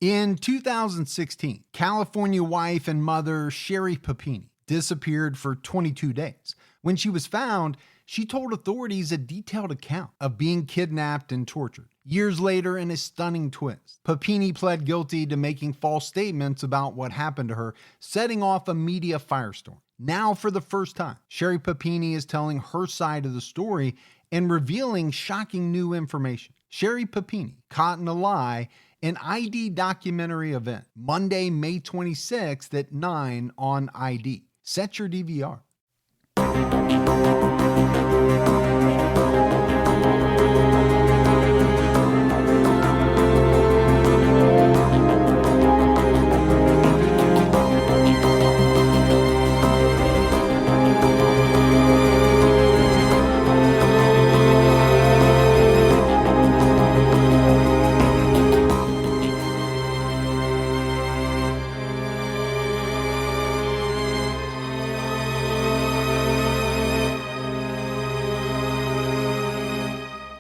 In 2016, California wife and mother Sherry Papini disappeared for 22 days. When she was found, she told authorities a detailed account of being kidnapped and tortured. Years later, in a stunning twist, Papini pled guilty to making false statements about what happened to her, setting off a media firestorm. Now, for the first time, Sherry Papini is telling her side of the story and revealing shocking new information. Sherry Papini, Caught in a Lie, an ID documentary event, Monday, May 26th at 9 on ID. Set your DVR.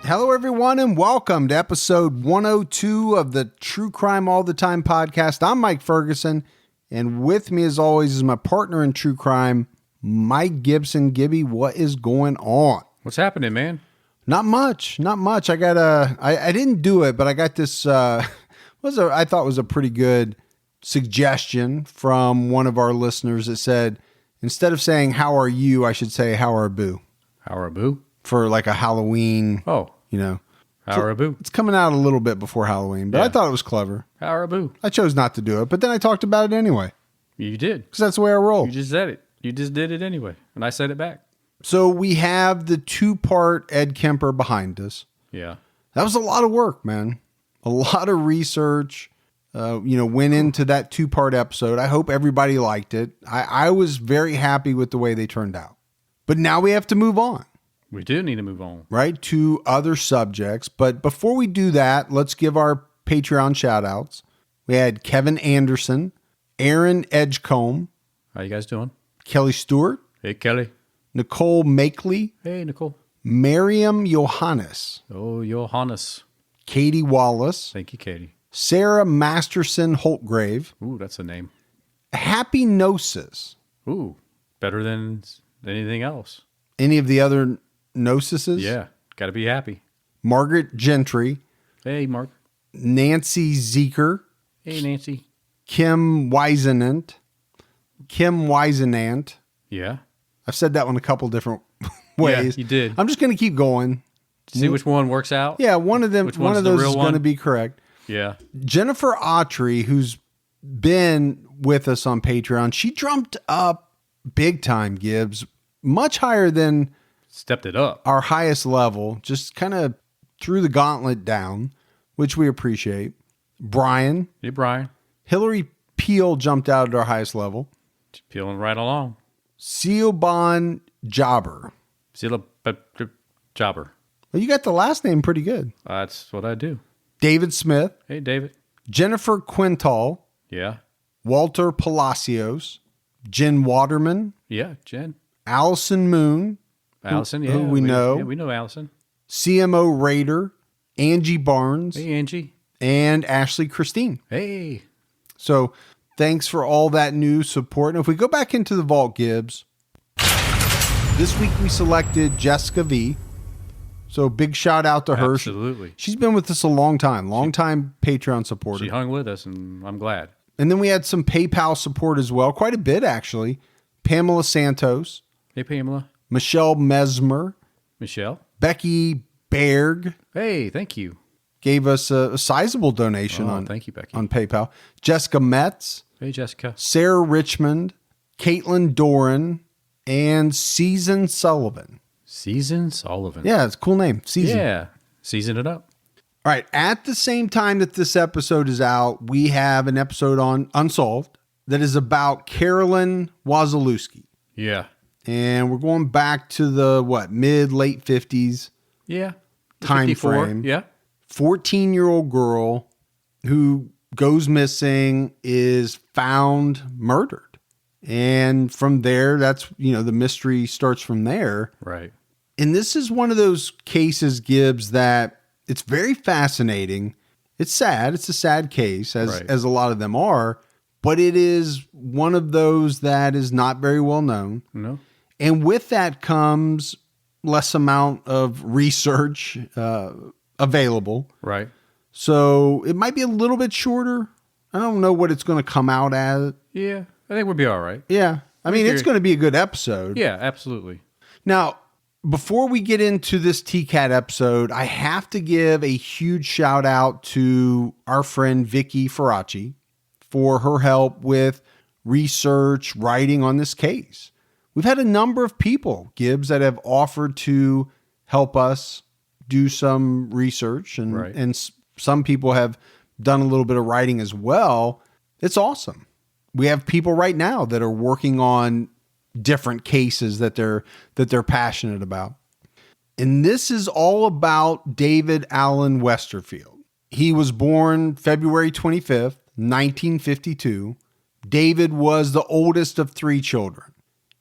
Hello, everyone, and welcome to episode 102 of the True Crime All the Time podcast. I'm Mike Ferguson, and with me, as always, is my partner in true crime, Mike Gibson. Gibby, what is going on? What's happening, man? Not much. I got I didn't do it, but I got this. I thought was a pretty good suggestion from one of our listeners that said instead of saying "How are you," I should say "How are boo." How are boo? For like a Halloween. Oh. You know, How are boo? It's coming out a little bit before Halloween, but Yeah. I thought it was clever. How are boo? I chose not to do it, but then I talked about it anyway. You did. Because that's the way I roll. You just said it. You just did it anyway. And I said it back. So we have the 2-part Ed Kemper behind us. Yeah. That was a lot of work, man. A lot of research, went into that 2-part episode. I hope everybody liked it. I was very happy with the way they turned out. But now we have to move on. We do need to move on. Right, to other subjects. But before we do that, let's give our Patreon shout outs. We had Kevin Anderson, Aaron Edgecombe. How you guys doing? Kelly Stewart. Hey, Kelly. Nicole Makeley. Hey, Nicole. Miriam Johannes. Oh, Johannes. Katie Wallace. Thank you, Katie. Sarah Masterson Holtgrave. Ooh, that's a name. Happy Gnosis. Ooh, better than anything else. Any of the other Gnosises? Yeah, got to be happy. Margaret Gentry. Hey, Mark. Nancy Zeker. Hey, Nancy. Kim Weisenant. Yeah. I've said that one a couple different ways. Yeah, you did. I'm just going to keep going. See which one works out? Yeah, one of them. One of those is going to be correct. Yeah. Jennifer Autry, who's been with us on Patreon, she jumped up big time, Gibbs. Much higher than stepped it up. Our highest level, just kind of threw the gauntlet down, which we appreciate. Brian. Hey, Brian. Hillary Peel jumped out at our highest level. She's peeling right along. Siobhan Jobber. Jobber. Well, you got the last name pretty good. That's what I do. David Smith. Hey, David. Jennifer Quintal. Yeah. Walter Palacios. Jen Waterman. Yeah, Jen. Allison Moon. Allison, who we know. Yeah, we know Allison. CMO Raider. Angie Barnes. Hey, Angie. And Ashley Christine. Hey. So thanks for all that new support. And if we go back into the vault, Gibbs, this week we selected Jessica V. So big shout out to her. Absolutely. She's been with us a long time Patreon supporter. She hung with us, and I'm glad. And then we had some PayPal support as well. Quite a bit, actually. Pamela Santos. Hey, Pamela. Michelle Mesmer. Michelle. Becky Berg. Hey, thank you. Gave us a sizable donation thank you, Becky. on PayPal. Jessica Metz. Hey, Jessica. Sarah Richmond. Caitlin Doran. And Season Sullivan. Season Sullivan. Yeah, it's a cool name. Season. Yeah. Season it up. All right. At the same time that this episode is out, we have an episode on Unsolved that is about Carolyn Wazalewski. Yeah. And we're going back to the, mid-late 50s. Yeah. Time 54. frame. Yeah. 14-year-old girl who goes missing, is found murdered. And from there, that's, the mystery starts from there. Right. And this is one of those cases, Gibbs, that it's very fascinating. It's sad. It's a sad case, Right. as a lot of them are, but it is one of those that is not very well known. No. And with that comes less amount of research available. Right. So it might be a little bit shorter. I don't know what it's going to come out as. Yeah. I think we'll be all right. Yeah. I mean, it's going to be a good episode. Yeah, absolutely. Now, before we get into this TCAT episode, I have to give a huge shout out to our friend Vicky Faraci for her help with research, writing on this case. We've had a number of people, Gibbs, that have offered to help us do some research, and Right. some people have done a little bit of writing as well. It's awesome. We have people right now that are working on different cases that they're passionate about. And this is all about David Alan Westerfield. He was born February 25th, 1952. David was the oldest of 3 children.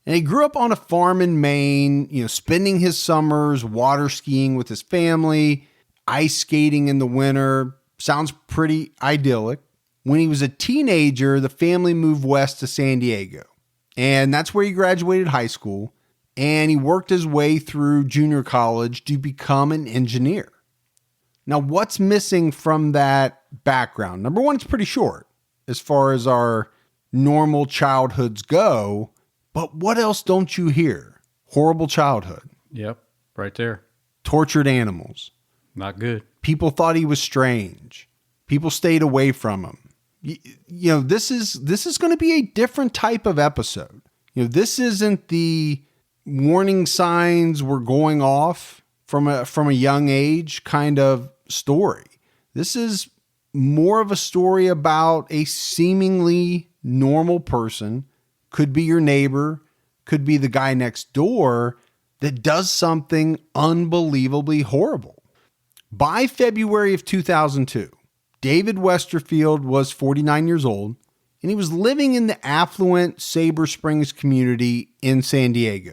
And he grew up on a farm in Maine, spending his summers water skiing with his family, ice skating in the winter. Sounds pretty idyllic. When he was a teenager, the family moved west to San Diego. And that's where he graduated high school. And he worked his way through junior college to become an engineer. Now, what's missing from that background? Number one, it's pretty short as far as our normal childhoods go. But what else don't you hear? Horrible childhood. Yep. Right there. Tortured animals. Not good. People thought he was strange. People stayed away from him. This is going to be a different type of episode. This isn't the warning signs were going off from a young age kind of story. This is more of a story about a seemingly normal person, could be your neighbor, could be the guy next door, that does something unbelievably horrible. By February of 2002, David Westerfield was 49 years old, and he was living in the affluent Sabre Springs community in San Diego.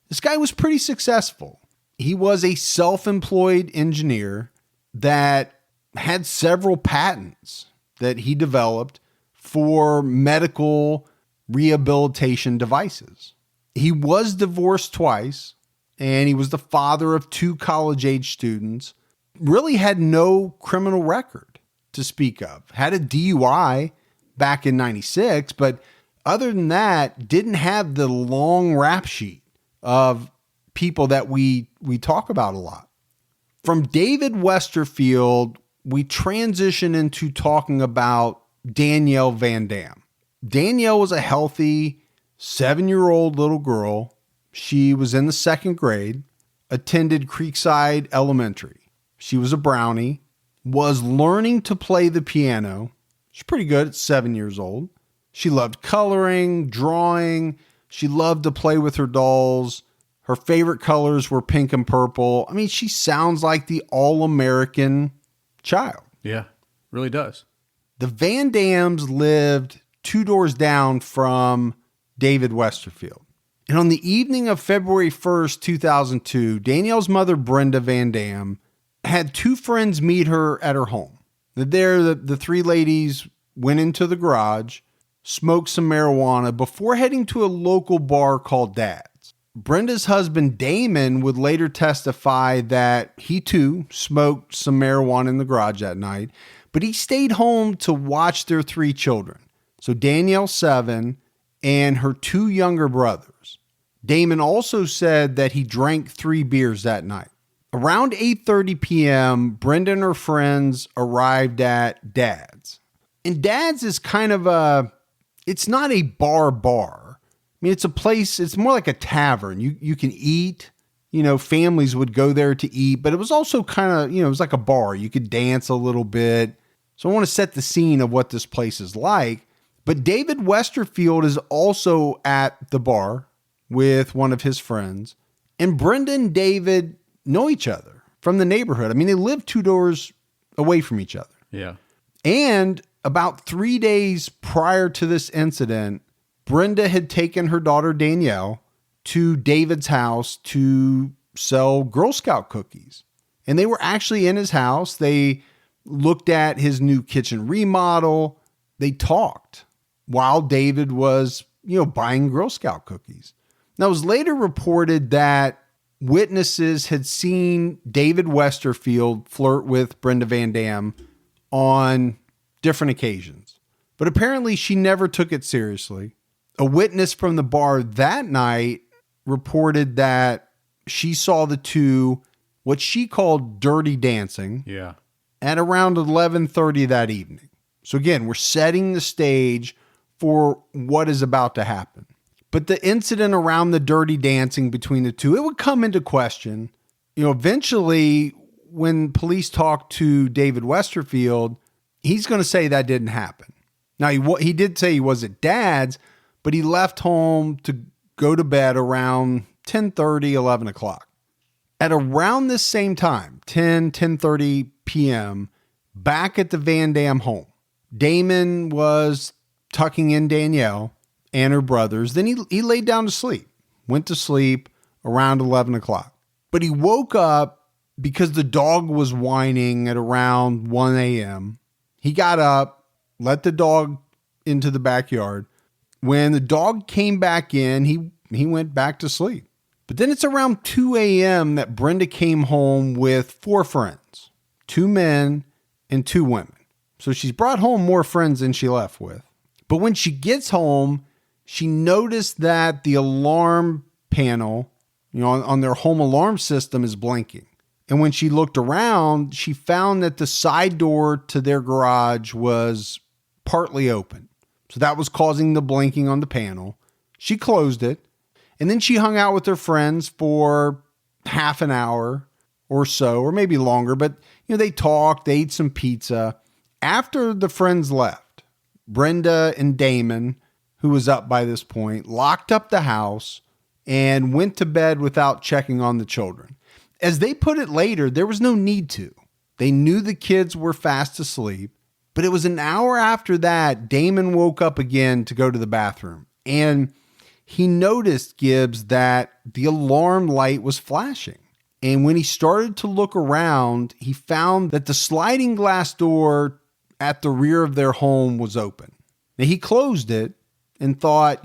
This guy was pretty successful. He was a self-employed engineer that had several patents that he developed for medical rehabilitation devices. He was divorced twice, and he was the father of 2 college-age students. Really had no criminal record to speak of. Had a DUI back in 96, but other than that, didn't have the long rap sheet of people that we talk about a lot. From David Westerfield, we transition into talking about Danielle Van Dam. Danielle was a healthy 7-year-old little girl. She was in the 2nd grade, attended Creekside Elementary. She was a brownie, was learning to play the piano. She's pretty good at 7 years old. She loved coloring, drawing. She loved to play with her dolls. Her favorite colors were pink and purple. I mean, she sounds like the all-American child. Yeah, really does. The Van Dams lived 2 doors down from David Westerfield. And on the evening of February 1st, 2002, Danielle's mother, Brenda Van Dam, had 2 friends meet her at her home. There, the 3 ladies went into the garage, smoked some marijuana before heading to a local bar called Dad's. Brenda's husband, Damon, would later testify that he too smoked some marijuana in the garage that night, but he stayed home to watch their 3 children. So Danielle, 7, and her 2 younger brothers. Damon also said that he drank 3 beers that night. Around 8:30 p.m., Brenda and her friends arrived at Dad's. And Dad's is kind of it's not a bar. I mean, it's a place, it's more like a tavern. You can eat, families would go there to eat, but it was also kind of, it was like a bar. You could dance a little bit. So I want to set the scene of what this place is like. But David Westerfield is also at the bar with one of his friends. And Brenda and David know each other from the neighborhood. I mean, they live 2 doors away from each other. Yeah. And about 3 days prior to this incident, Brenda had taken her daughter Danielle to David's house to sell Girl Scout cookies. And they were actually in his house. They looked at his new kitchen remodel. They talked while David was, buying Girl Scout cookies. Now, it was later reported that witnesses had seen David Westerfield flirt with Brenda Van Dam on different occasions, but apparently she never took it seriously. A witness from the bar that night reported that she saw the two, what she called dirty dancing, at around 11:30 that evening. So again, we're setting the stage for what is about to happen. But the incident around the dirty dancing between the two, it would come into question. Eventually, when police talked to David Westerfield, he's going to say that didn't happen. Now, he did say he was at dad's, but he left home to go to bed around 10:30, 11 o'clock. At around this same time, 10:30 p.m., back at the Van Dam home, Damon was tucking in Danielle and her brothers. Then he laid down to sleep, went to sleep around 11 o'clock. But he woke up because the dog was whining at around 1 a.m. He got up, let the dog into the backyard. When the dog came back in, he went back to sleep. But then it's around 2 a.m. that Brenda came home with 4 friends, 2 men and 2 women. So she's brought home more friends than she left with. But when she gets home, she noticed that the alarm panel, on their home alarm system is blinking. And when she looked around, she found that the side door to their garage was partly open. So that was causing the blinking on the panel. She closed it. And then she hung out with her friends for half an hour or so, or maybe longer. But, they talked, they ate some pizza. After the friends left, Brenda and Damon, who was up by this point, locked up the house and went to bed without checking on the children. As they put it later, there was no need to. They knew the kids were fast asleep, but it was an hour after that, Damon woke up again to go to the bathroom. And he noticed, Gibbs, that the alarm light was flashing. And when he started to look around, he found that the sliding glass door at the rear of their home was open. Now, he closed it and thought,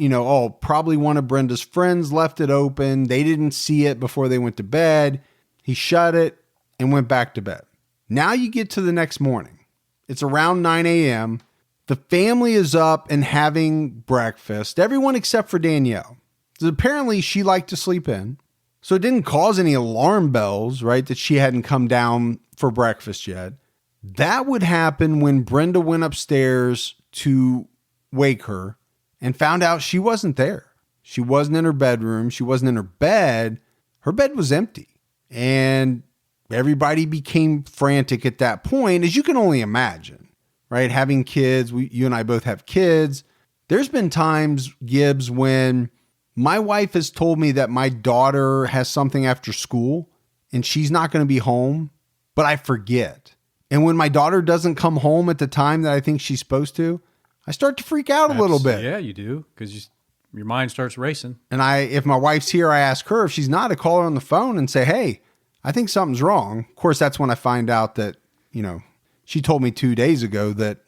probably one of Brenda's friends left it open. They didn't see it before they went to bed. He shut it and went back to bed. Now you get to the next morning. It's around 9 a.m. The family is up and having breakfast, everyone except for Danielle. So apparently she liked to sleep in. So it didn't cause any alarm bells, right, that she hadn't come down for breakfast yet. That would happen when Brenda went upstairs to wake her and found out she wasn't there. She wasn't in her bedroom. She wasn't in her bed. Her bed was empty. And everybody became frantic at that point, as you can only imagine, right? Having kids, you and I both have kids. There's been times, Gibbs, when my wife has told me that my daughter has something after school and she's not going to be home, but I forget. And when my daughter doesn't come home at the time that I think she's supposed to, I start to freak out a little bit. Yeah, you do, because your mind starts racing. And if my wife's here, I ask her. If she's not, I call her on the phone and say, hey, I think something's wrong. Of course, that's when I find out that, she told me 2 days ago that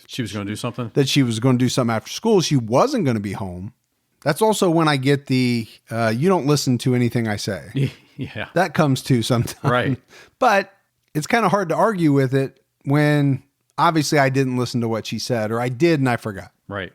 she was going to do something. That she was going to do something after school. She wasn't going to be home. That's also when I get the, you don't listen to anything I say. Yeah. That comes too sometimes. Right. But it's kind of hard to argue with it when obviously I didn't listen to what she said, or I did and I forgot. Right.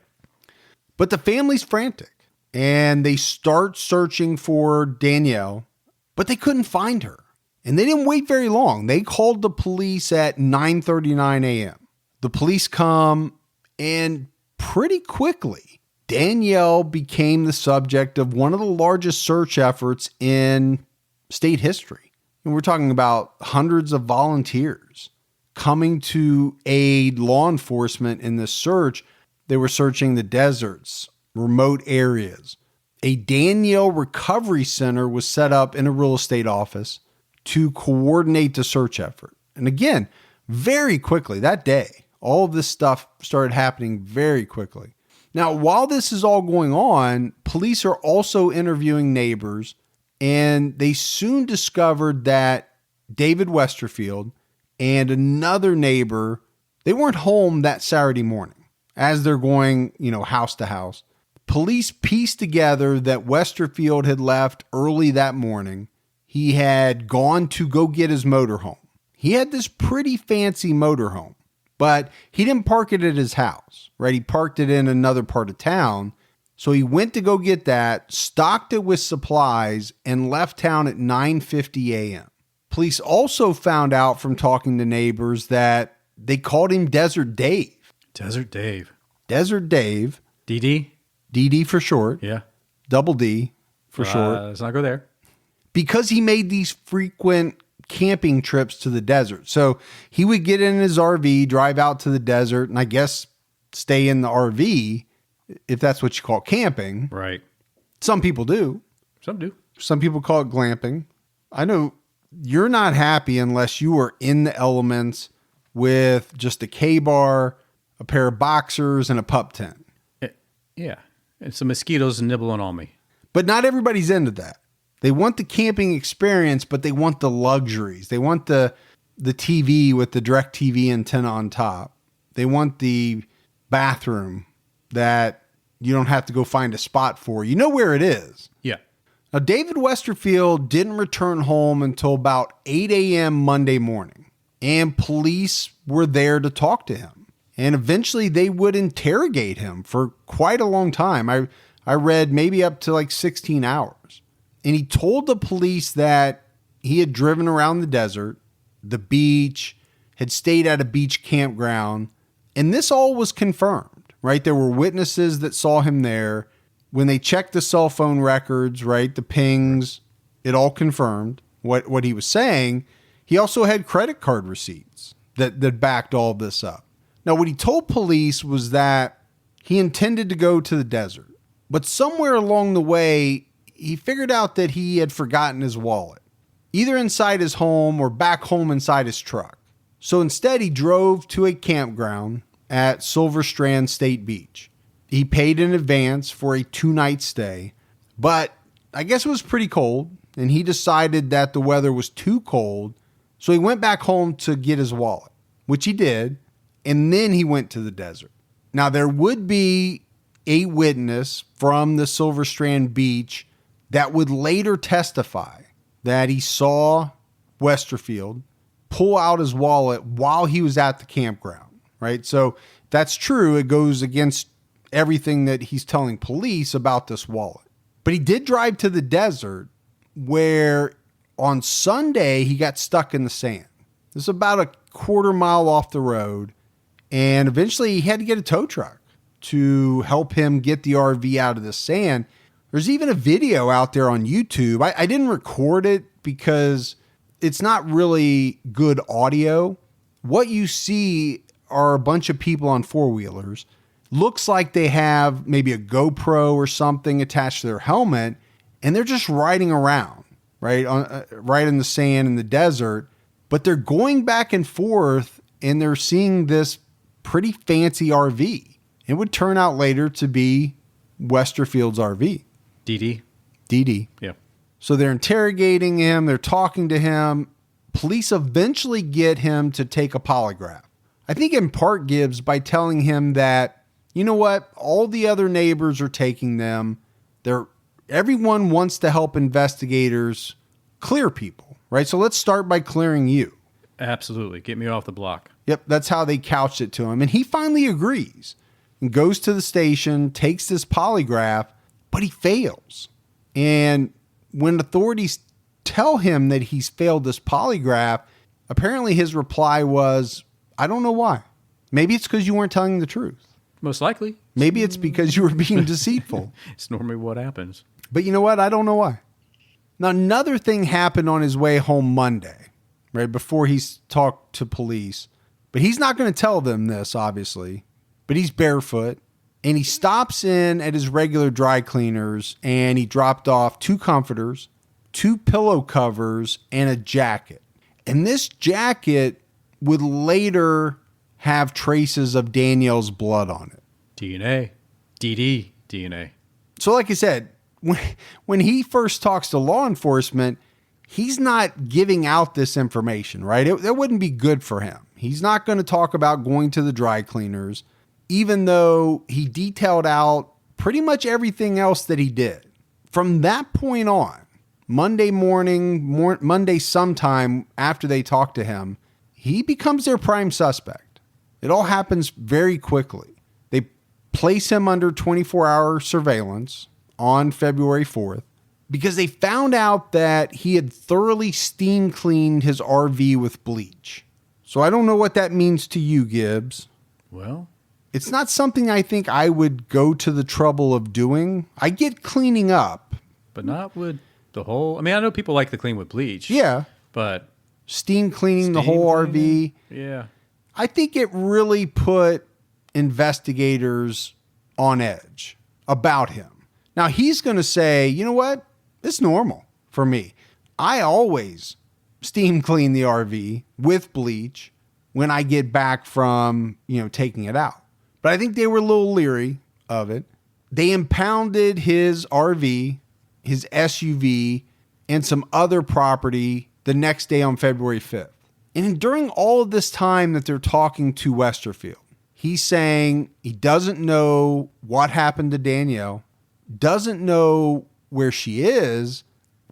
But the family's frantic and they start searching for Danielle, but they couldn't find her. And they didn't wait very long. They called the police at 9:39 a.m. The police come, and pretty quickly, Danielle became the subject of one of the largest search efforts in state history. And we're talking about hundreds of volunteers coming to aid law enforcement in this search. They were searching the deserts, remote areas. A Danielle Recovery Center was set up in a real estate office to coordinate the search effort. And again, very quickly that day, all of this stuff started happening very quickly. Now, while this is all going on, police are also interviewing neighbors, and they soon discovered that David Westerfield and another neighbor, they weren't home that Saturday morning. As they're going, house to house, police pieced together that Westerfield had left early that morning. He had gone to go get his motorhome. He had this pretty fancy motorhome, but he didn't park it at his house, right? He parked it in another part of town. So he went to go get that, stocked it with supplies, and left town at 9:50 a.m. Police also found out from talking to neighbors that they called him Desert Dave. Desert Dave. Desert Dave. DD? DD for short. Yeah. Double D for short. Let's not go there. Because he made these frequent camping trips to the desert. So he would get in his RV, drive out to the desert, and I guess stay in the RV, if that's what you call camping. Right. Some people do. Some do. Some people call it glamping. I know you're not happy unless you are in the elements with just a K-bar, a pair of boxers, and a pup tent. Yeah. And some mosquitoes nibbling on me. But not everybody's into that. They want the camping experience, but they want the luxuries. They want the TV with the DirecTV antenna on top. They want the bathroom that you don't have to go find a spot for. You know where it is. Yeah. Now, David Westerfield didn't return home until about 8 a.m. Monday morning, and police were there to talk to him. And eventually they would interrogate him for quite a long time. I read maybe up to like 16 hours. And he told the police that he had driven around the desert, the beach, had stayed at a beach campground. And this all was confirmed, right? There were witnesses that saw him there. When they checked the cell phone records, right, the pings, it all confirmed what he was saying. He also had credit card receipts that backed all of this up. Now, what he told police was that he intended to go to the desert, but somewhere along the way, he figured out that he had forgotten his wallet, either inside his home or back home inside his truck. So instead, he drove to a campground at Silver Strand State Beach. He paid in advance for a 2-night stay, but I guess it was pretty cold, and he decided that the weather was too cold, so he went back home to get his wallet, which he did, and then he went to the desert. Now, there would be a witness from the Silver Strand Beach that would later testify that he saw Westerfield pull out his wallet while he was at the campground, right? So if that's true, it goes against everything that he's telling police about this wallet. But he did drive to the desert where on Sunday he got stuck in the sand. This is about a quarter mile off the road. And eventually he had to get a tow truck to help him get the RV out of the sand. There's even a video out there on YouTube. I didn't record it because it's not really good audio. What you see are a bunch of people on four-wheelers. Looks like they have maybe a GoPro or something attached to their helmet, and they're just riding around, right, right in the sand in the desert. But they're going back and forth, and they're seeing this pretty fancy RV. It would turn out later to be Westerfield's RV. DD. Yeah. So they're interrogating him. They're talking to him. Police eventually get him to take a polygraph. I think in part Gibbs by telling him that, you know what? All the other neighbors are taking them. Everyone wants to help investigators clear people, right? So let's start by clearing you. Absolutely. Get me off the block. Yep. That's how they couched it to him. And he finally agrees and goes to the station, takes this polygraph, but he fails. And when authorities tell him that he's failed this polygraph, apparently his reply was, I don't know why. Maybe it's because you weren't telling the truth. Most likely. Maybe it's because you were being deceitful. It's normally what happens. But you know what? I don't know why. Now, another thing happened on his way home Monday, right before he's talked to police. But he's not going to tell them this, obviously. But he's barefoot. And he stops in at his regular dry cleaners and he dropped off 2 comforters, 2 pillow covers, and a jacket. And this jacket would later have traces of Danielle's blood on it. DNA. DD DNA. So like I said, when he first talks to law enforcement, he's not giving out this information, right? It wouldn't be good for him. He's not going to talk about going to the dry cleaners, even though he detailed out pretty much everything else that he did. From that point on, Monday sometime after they talk to him, he becomes their prime suspect. It all happens very quickly. They place him under 24-hour surveillance on February 4th because they found out that he had thoroughly steam cleaned his RV with bleach. So I don't know what that means to you, Gibbs. Well, it's not something I think I would go to the trouble of doing. I get cleaning up. But not with the whole... I mean, I know people like to clean with bleach. Yeah. But... Steam cleaning the whole RV. Yeah. I think it really put investigators on edge about him. Now, he's going to say, you know what? It's normal for me. I always steam clean the RV with bleach when I get back from, taking it out. But I think they were a little leery of it. They impounded his RV, his SUV, and some other property the next day on February 5th. And during all of this time that they're talking to Westerfield, he's saying he doesn't know what happened to Danielle, doesn't know where she is,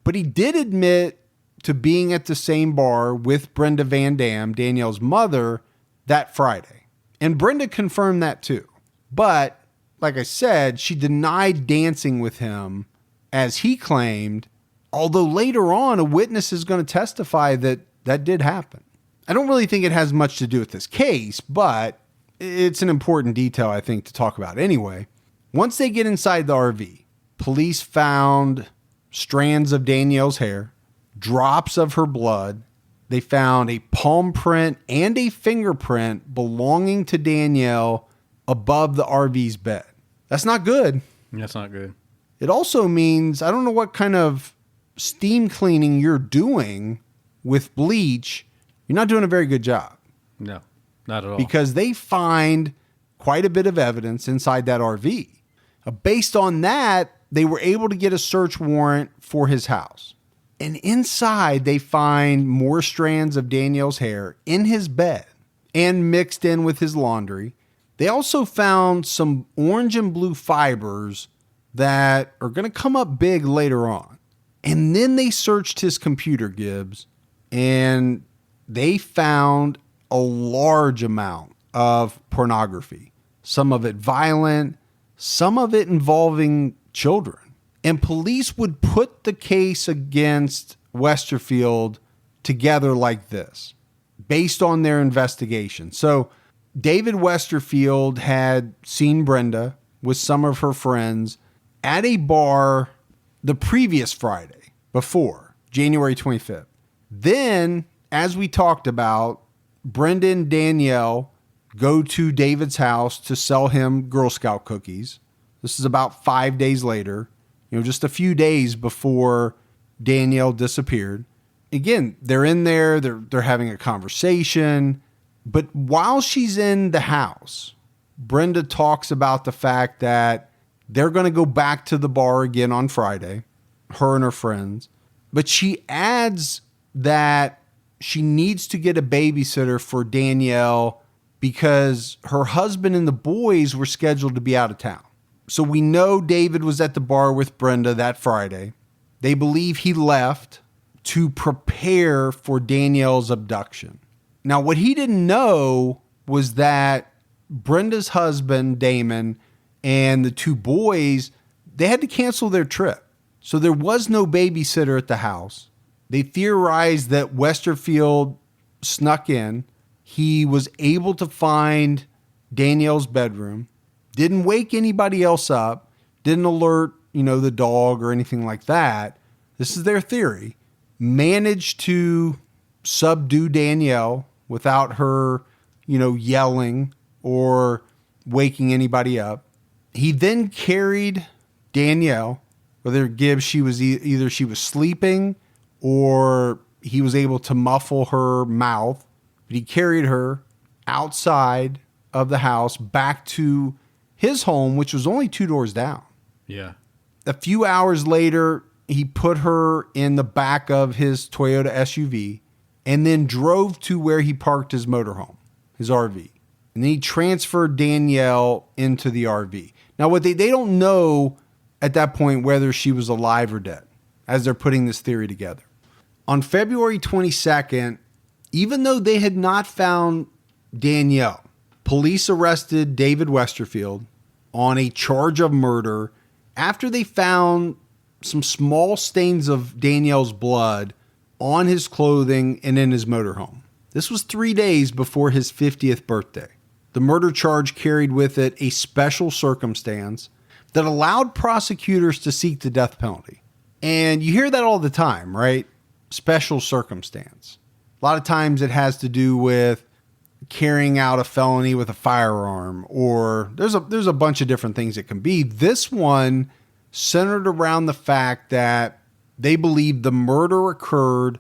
but he did admit to being at the same bar with Brenda Van Dam, Danielle's mother, that Friday. And Brenda confirmed that too. But, like I said, she denied dancing with him, as he claimed, although later on a witness is going to testify that that did happen. I don't really think it has much to do with this case, but it's an important detail, I think, to talk about anyway. Once they get inside the RV, police found strands of Danielle's hair, drops of her blood. They found a palm print and a fingerprint belonging to Danielle above the RV's bed. That's not good. That's not good. It also means, I don't know what kind of steam cleaning you're doing with bleach. You're not doing a very good job. No, not at all. Because they find quite a bit of evidence inside that RV. Based on that, they were able to get a search warrant for his house. And inside, they find more strands of Danielle's hair in his bed and mixed in with his laundry. They also found some orange and blue fibers that are going to come up big later on. And then they searched his computer, Gibbs, and they found a large amount of pornography. Some of it violent, some of it involving children. And police would put the case against Westerfield together like this, based on their investigation. So David Westerfield had seen Brenda with some of her friends at a bar the previous Friday before, January 25th. Then, as we talked about, Brenda and Danielle go to David's house to sell him Girl Scout cookies. This is about 5 days later, just a few days before Danielle disappeared. Again, they're in there, they're having a conversation. But while she's in the house, Brenda talks about the fact that they're going to go back to the bar again on Friday, her and her friends. But she adds that she needs to get a babysitter for Danielle because her husband and the boys were scheduled to be out of town. So we know David was at the bar with Brenda that Friday. They believe he left to prepare for Danielle's abduction. Now, what he didn't know was that Brenda's husband, Damon, and the two boys, they had to cancel their trip. So there was no babysitter at the house. They theorized that Westerfield snuck in. He was able to find Danielle's bedroom, didn't wake anybody else up, didn't alert, the dog or anything like that. This is their theory. Managed to subdue Danielle without her, yelling or waking anybody up. He then carried Danielle, whether Gibbs, she was either she was sleeping or he was able to muffle her mouth, but he carried her outside of the house back to his home, which was only 2 doors down. Yeah. A few hours later, he put her in the back of his Toyota SUV and then drove to where he parked his motorhome, his RV. And then he transferred Danielle into the RV. Now, what they don't know at that point whether she was alive or dead as they're putting this theory together. On February 22nd, even though they had not found Danielle, police arrested David Westerfield on a charge of murder after they found some small stains of Danielle's blood on his clothing and in his motorhome. This was 3 days before his 50th birthday. The murder charge carried with it a special circumstance that allowed prosecutors to seek the death penalty. And you hear that all the time, right? Special circumstance. A lot of times it has to do with carrying out a felony with a firearm, or there's a bunch of different things it can be. This one centered around the fact that they believe the murder occurred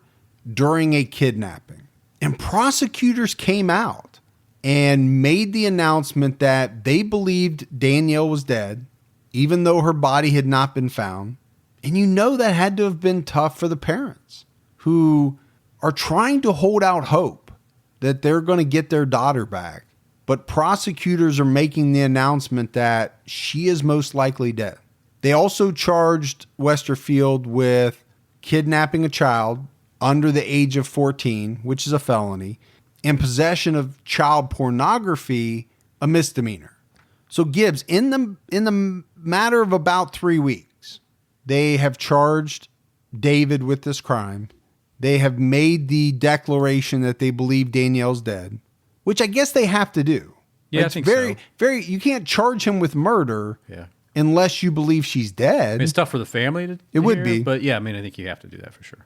during a kidnapping. And prosecutors came out and made the announcement that they believed Danielle was dead, even though her body had not been found. And you know that had to have been tough for the parents who are trying to hold out hope that they're going to get their daughter back. But prosecutors are making the announcement that she is most likely dead. They also charged Westerfield with kidnapping a child under the age of 14, which is a felony, and possession of child pornography, a misdemeanor. So Gibbs, in the matter of about 3 weeks, they have charged David with this crime. They have made the declaration that they believe Danielle's dead, which I guess they have to do. Yeah, It's I think so. you can't charge him with murder unless you believe she's dead. I mean, it's tough for the family to It would hear, be. But yeah, I mean, I think you have to do that for sure.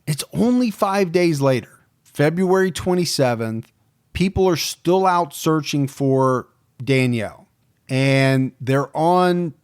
It's only 5 days later, February 27th, people are still out searching for Danielle. And they're on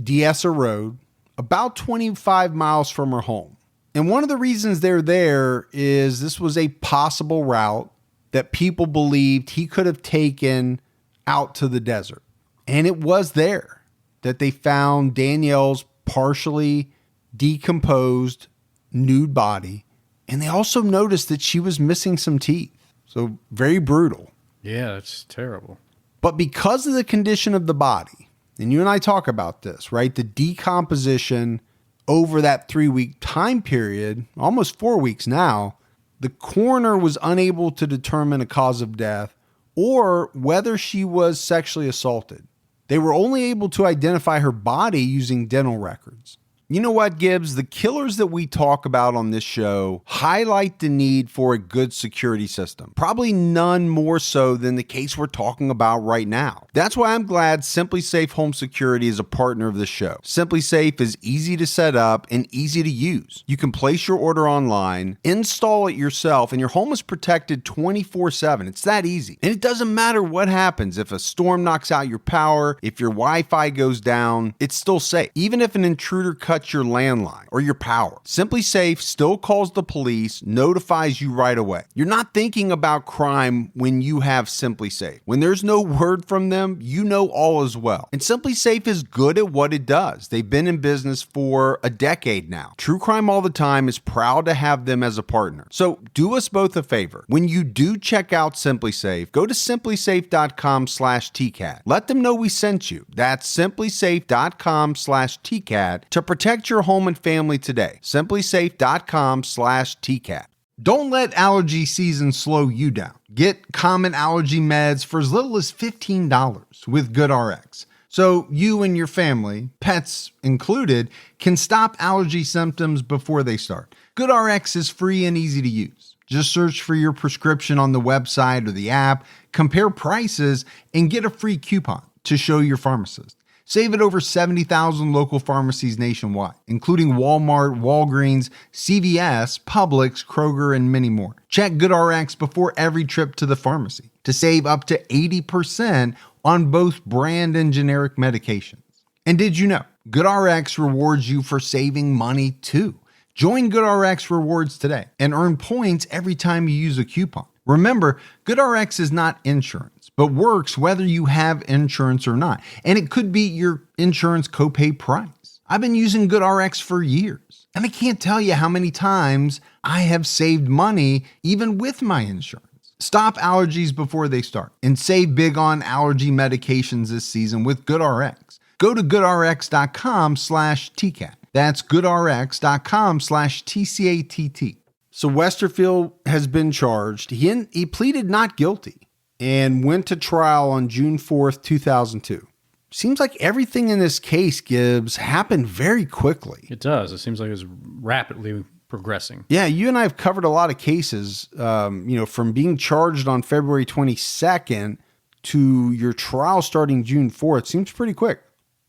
Diessa Road, about 25 miles from her home. And one of the reasons they're there is this was a possible route that people believed he could have taken out to the desert. And it was there that they found Danielle's partially decomposed nude body. And they also noticed that she was missing some teeth. So very brutal. Yeah, that's terrible. But because of the condition of the body, and you and I talk about this, right? The decomposition over that 3-week time period, almost 4 weeks now, the coroner was unable to determine a cause of death or whether she was sexually assaulted. They were only able to identify her body using dental records. You know what, Gibbs? The killers that we talk about on this show highlight the need for a good security system. Probably none more so than the case we're talking about right now. That's why I'm glad Simply Safe Home Security is a partner of the show. Simply Safe is easy to set up and easy to use. You can place your order online, install it yourself, and your home is protected 24/7. It's that easy. And it doesn't matter what happens. If a storm knocks out your power, if your Wi-Fi goes down, it's still safe. Even if an intruder cuts your landline or your power, Simply Safe still calls the police, notifies you right away. You're not thinking about crime when you have Simply Safe. When there's no word from them, you know all is well. And Simply Safe is good at what it does. They've been in business for a decade now. True Crime All the Time is proud to have them as a partner. So do us both a favor. When you do check out Simply Safe, go to simplysafe.com/TCAT. Let them know we sent you. That's simplysafe.com/TCAT to protect your home and family today. simplysafe.com/TCAT. Don't let allergy season slow you down. Get common allergy meds for as little as $15 with GoodRx. So you and your family, pets included, can stop allergy symptoms before they start. GoodRx is free and easy to use. Just search for your prescription on the website or the app, compare prices, and get a free coupon to show your pharmacist. Save at over 70,000 local pharmacies nationwide, including Walmart, Walgreens, CVS, Publix, Kroger, and many more. Check GoodRx before every trip to the pharmacy to save up to 80% on both brand and generic medications. And did you know GoodRx rewards you for saving money too? Join GoodRx Rewards today and earn points every time you use a coupon. Remember, GoodRx is not insurance, but works whether you have insurance or not. And it could be your insurance copay price. I've been using GoodRx for years. And I can't tell you how many times I have saved money even with my insurance. Stop allergies before they start and save big on allergy medications this season with GoodRx. Go to goodrx.com/TCAT. That's goodrx.com/TCATT. So Westerfield has been charged. He pleaded not guilty and went to trial on June 4th, 2002. Seems like everything in this case, Gibbs, happened very quickly. It does. It seems like it's rapidly progressing. Yeah, you and I have covered a lot of cases, from being charged on February 22nd to your trial starting June 4th. Seems pretty quick.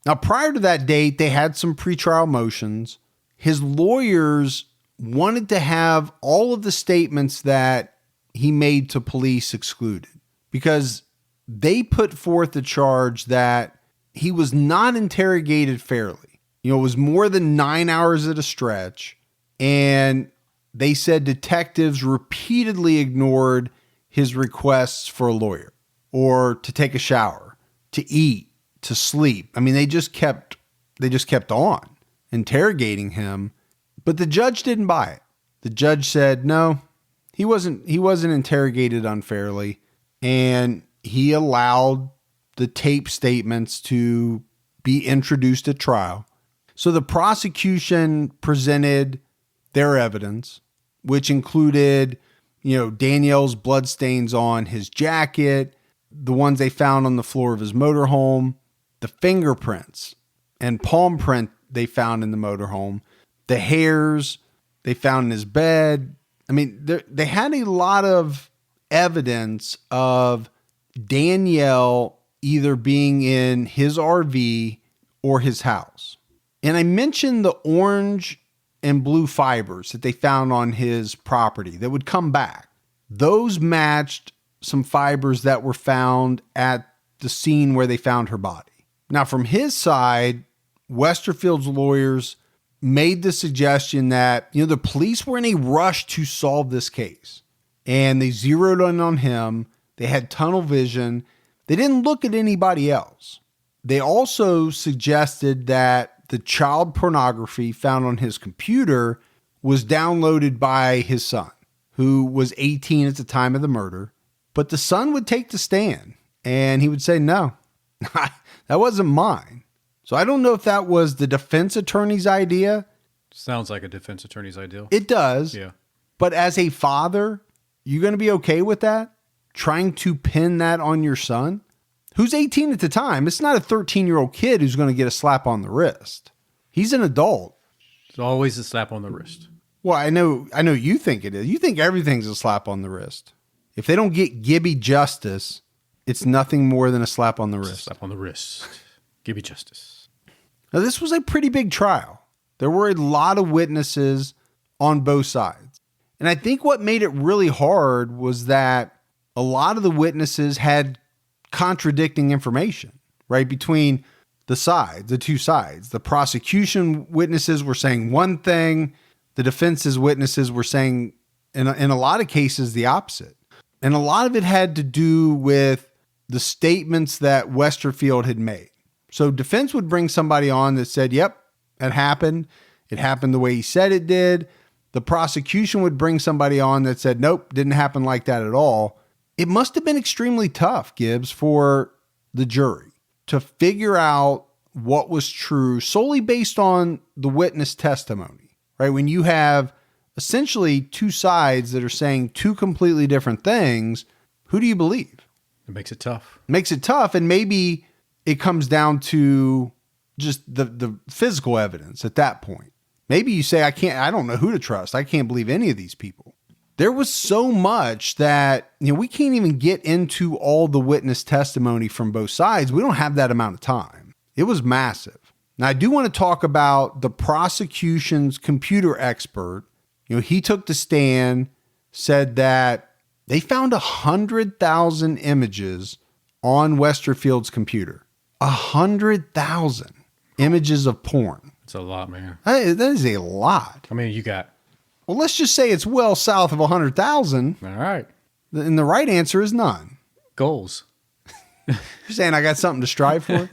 Now, prior to that date, they had some pretrial motions. His lawyers wanted to have all of the statements that he made to police excluded because they put forth the charge that he was not interrogated fairly. It was more than 9 hours at a stretch. And they said detectives repeatedly ignored his requests for a lawyer or to take a shower, to eat, to sleep. I mean, they just kept on interrogating him, but the judge didn't buy it. The judge said, no, he wasn't interrogated unfairly. And he allowed the tape statements to be introduced at trial. So the prosecution presented their evidence, which included, Danielle's bloodstains on his jacket, the ones they found on the floor of his motorhome, the fingerprints and palm print they found in the motorhome, the hairs they found in his bed. I mean, they had a lot of evidence of Danielle either being in his RV or his house. And I mentioned the orange and blue fibers that they found on his property that would come back. Those matched some fibers that were found at the scene where they found her body. Now, from his side, Westerfield's lawyers made the suggestion that, the police were in a rush to solve this case. And they zeroed in on him. They had tunnel vision. They didn't look at anybody else. They also suggested that the child pornography found on his computer was downloaded by his son, who was 18 at the time of the murder. But the son would take the stand and he would say, no, that wasn't mine. So I don't know if that was the defense attorney's idea. Sounds like a defense attorney's idea. It does. Yeah. But as a father, you going to be okay with that? Trying to pin that on your son? Who's 18 at the time? It's not a 13-year-old kid who's going to get a slap on the wrist. He's an adult. It's always a slap on the wrist. Well, I know you think it is. You think everything's a slap on the wrist. If they don't get Gibby justice, it's nothing more than a slap on the wrist. Slap on the wrist. Gibby justice. Now, this was a pretty big trial. There were a lot of witnesses on both sides. And I think what made it really hard was that a lot of the witnesses had contradicting information, right? Between the two sides. The prosecution witnesses were saying one thing. The defense's witnesses were saying, in a lot of cases, the opposite. And a lot of it had to do with the statements that Westerfield had made. So defense would bring somebody on that said, yep, it happened. It happened the way he said it did. The prosecution would bring somebody on that said, nope, didn't happen like that at all. It must have been extremely tough, Gibbs, for the jury to figure out what was true solely based on the witness testimony, right? When you have essentially two sides that are saying two completely different things, who do you believe? It makes it tough. Makes it tough. And maybe it comes down to just the physical evidence at that point. Maybe you say, I don't know who to trust. I can't believe any of these people. There was so much that, we can't even get into all the witness testimony from both sides. We don't have that amount of time. It was massive. Now, I do want to talk about the prosecution's computer expert. He took the stand, said that they found 100,000 images on Westerfield's computer. 100,000 images of porn. It's a lot, man. That is a lot. I mean, you got... Well, let's just say it's well south of 100,000. All right. And the right answer is none. Goals. You're saying I got something to strive for?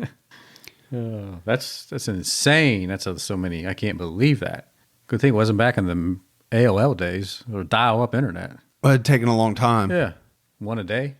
That's insane. That's so many. I can't believe that. Good thing it wasn't back in the AOL days or dial-up internet. But it had taken a long time. Yeah. One a day.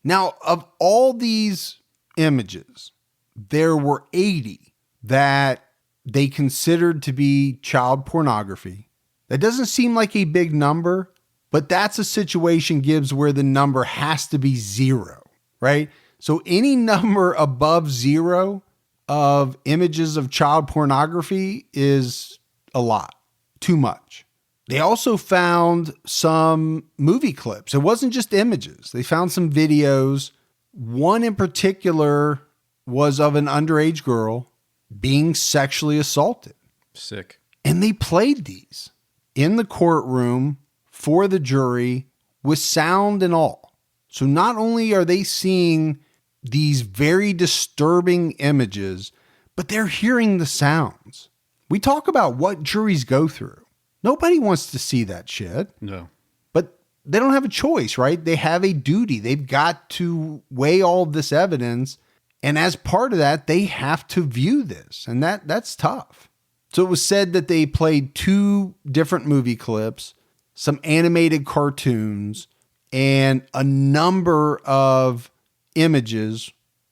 Now, of all these images, there were 80 that they considered to be child pornography. That doesn't seem like a big number, but that's a situation, Gibbs, where the number has to be 0, right? So any number above 0 of images of child pornography is a lot, too much. They also found some movie clips. It wasn't just images. They found some videos. One in particular was of an underage girl being sexually assaulted. Sick. And they played these in the courtroom for the jury with sound and all. So not only are they seeing these very disturbing images, but they're hearing the sounds. We talk about what juries go through. Nobody wants to see that shit. No. But they don't have a choice, right? They have a duty. They've got to weigh all of this evidence. And as part of that, they have to view this. And that's tough. So it was said that they played 2 different movie clips, some animated cartoons, and a number of images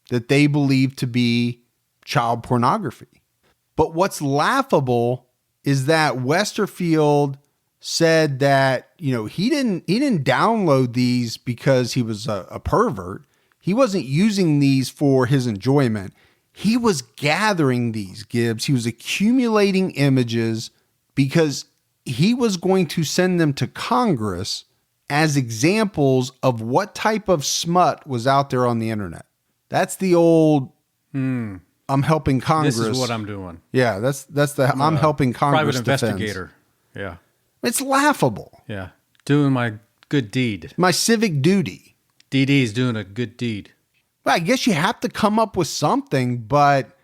that they believe to be child pornography. But what's laughable is that Westerfield said that, he didn't download these because he was a pervert. He wasn't using these for his enjoyment. He was gathering these, Gibbs. He was accumulating images because he was going to send them to Congress as examples of what type of smut was out there on the internet. That's the old, I'm helping Congress. This is what I'm doing. Yeah, that's the I'm helping Congress Private investigator. Yeah. It's laughable. Yeah. Doing my good deed. My civic duty. DD's doing a good deed. Well, I guess you have to come up with something, but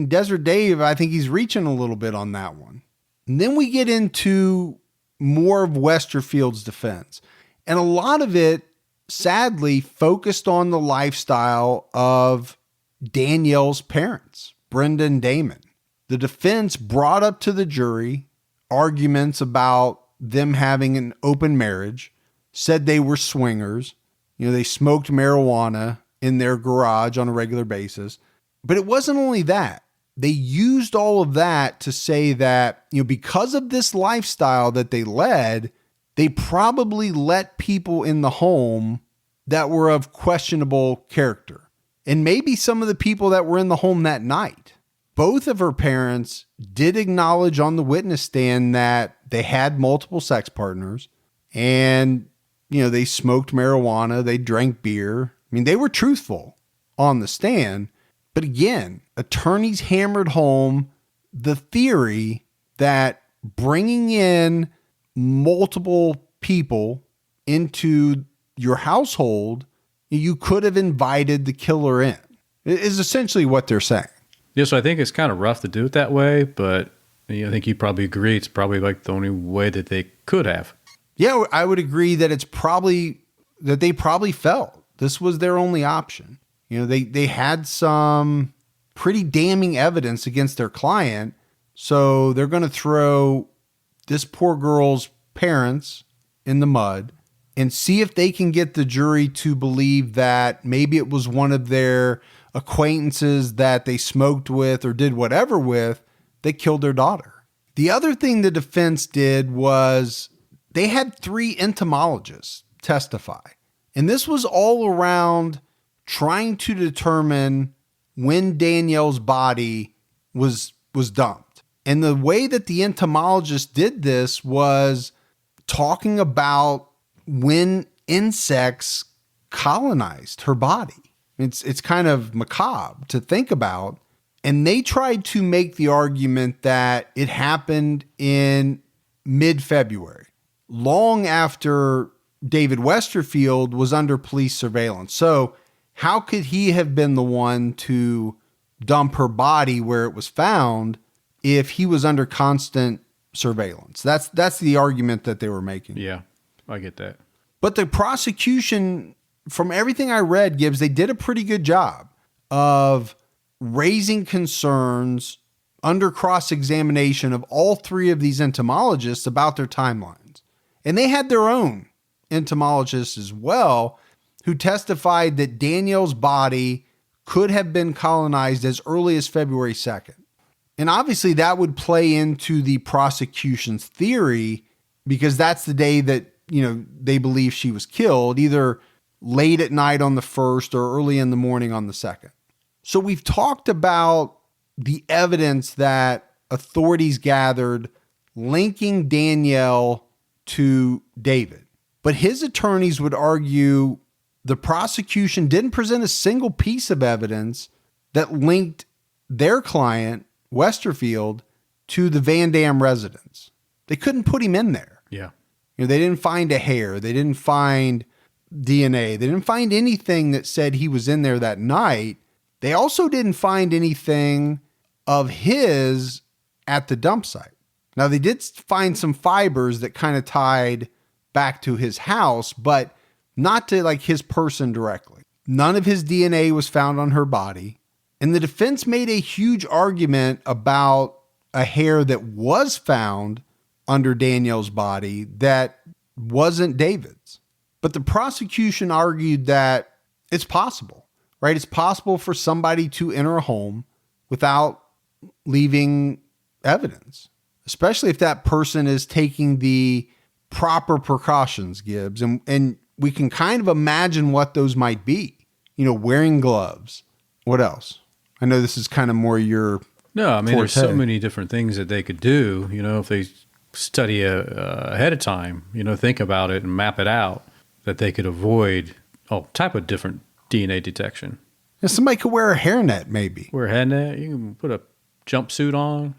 Desert Dave, I think he's reaching a little bit on that one. And then we get into more of Westerfield's defense. And a lot of it, sadly, focused on the lifestyle of Danielle's parents, Brenda and Damon. The defense brought up to the jury arguments about them having an open marriage, said they were swingers. They smoked marijuana in their garage on a regular basis. But it wasn't only that. They used all of that to say that, because of this lifestyle that they led, they probably let people in the home that were of questionable character. And maybe some of the people that were in the home that night. Both of her parents did acknowledge on the witness stand that they had multiple sex partners and, they smoked marijuana, they drank beer. They were truthful on the stand. But again, attorneys hammered home the theory that bringing in multiple people into your household, you could have invited the killer in. It is essentially what they're saying. Yeah, so I think it's kind of rough to do it that way, but I think you probably agree it's probably like the only way that they could have. Yeah, I would agree that they probably felt this was their only option. They had some pretty damning evidence against their client, so they're going to throw this poor girl's parents in the mud and see if they can get the jury to believe that maybe it was one of their acquaintances that they smoked with or did whatever with that killed their daughter. The other thing the defense did was they had 3 entomologists testify. And this was all around trying to determine when Danielle's body was dumped. And the way that the entomologist did this was talking about when insects colonized her body. It's kind of macabre to think about. And they tried to make the argument that it happened in mid-February, long after David Westerfield was under police surveillance. So how could he have been the one to dump her body where it was found if he was under constant surveillance? That's the argument that they were making. Yeah, I get that. But the prosecution, from everything I read, Gibbs, they did a pretty good job of raising concerns under cross-examination of all three of these entomologists about their timelines. And they had their own entomologists as well, who testified that Danielle's body could have been colonized as early as February 2nd. And obviously that would play into the prosecution's theory, because that's the day that, they believe she was killed, either late at night on the 1st or early in the morning on the 2nd. So we've talked about the evidence that authorities gathered linking Danielle to David. But his attorneys would argue the prosecution didn't present a single piece of evidence that linked their client, Westerfield, to the Van Dam residence. They couldn't put him in there. Yeah. They didn't find a hair. They didn't find DNA. They didn't find anything that said he was in there that night. They also didn't find anything of his at the dump site. Now, they did find some fibers that kind of tied back to his house, but not to like his person directly. None of his DNA was found on her body. And the defense made a huge argument about a hair that was found under Danielle's body that wasn't David's. But the prosecution argued that it's possible, right? It's possible for somebody to enter a home without leaving evidence, especially if that person is taking the proper precautions, Gibbs. And we can kind of imagine what those might be. Wearing gloves. What else? I know this is kind of more your No, I mean, there's forte. so many different things that they could do, if they study ahead of time, think about it and map it out, that they could avoid all type of different DNA detection. And somebody could wear a hairnet, maybe. Wear a headnet, you can put a jumpsuit on.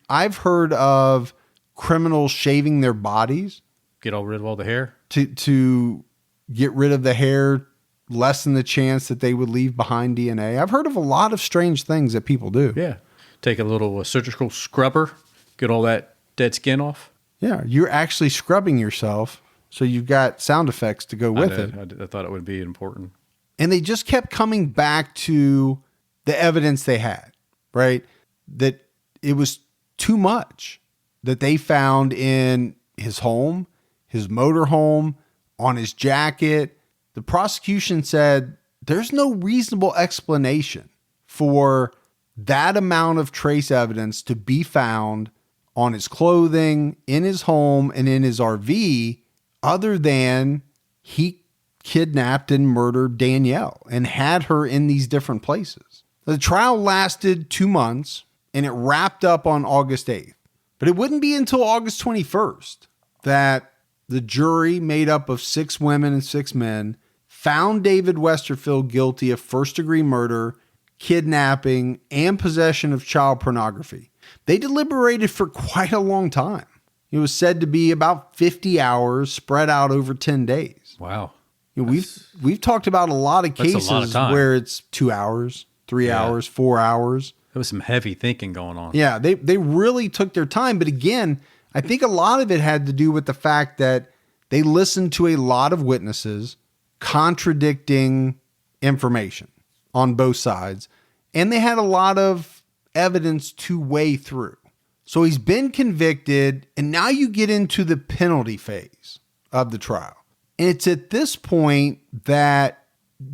I've heard of criminals shaving their bodies Get rid of all the hair. to get rid of the hair, lessen the chance that they would leave behind DNA. I've heard of a lot of strange things that people do. Yeah. Take a little surgical scrubber, get all that dead skin off. Yeah, you're actually scrubbing yourself, so you've got sound effects to go with it. I thought it would be important. And they just kept coming back to the evidence they had, right? That it was too much that they found in his home, his motorhome, on his jacket. The prosecution said there's no reasonable explanation for that amount of trace evidence to be found on his clothing, in his home, and in his RV, other than he kidnapped and murdered Danielle and had her in these different places. The trial lasted 2 months and it wrapped up on August 8th. But it wouldn't be until August 21st that the jury, made up of 6 women and 6 men, found David Westerfield guilty of first-degree murder, kidnapping, and possession of child pornography. They deliberated for quite a long time. It was said to be about 50 hours spread out over 10 days. Wow. We've talked about a lot of That's a cases lot of time. where it's 2 hours, 3 hours, 4 hours. There was some heavy thinking going on. Yeah, they really took their time. But again, I think a lot of it had to do with the fact that they listened to a lot of witnesses contradicting information on both sides. And they had a lot of evidence to weigh through. So he's been convicted. And now you get into the penalty phase of the trial. And it's at this point that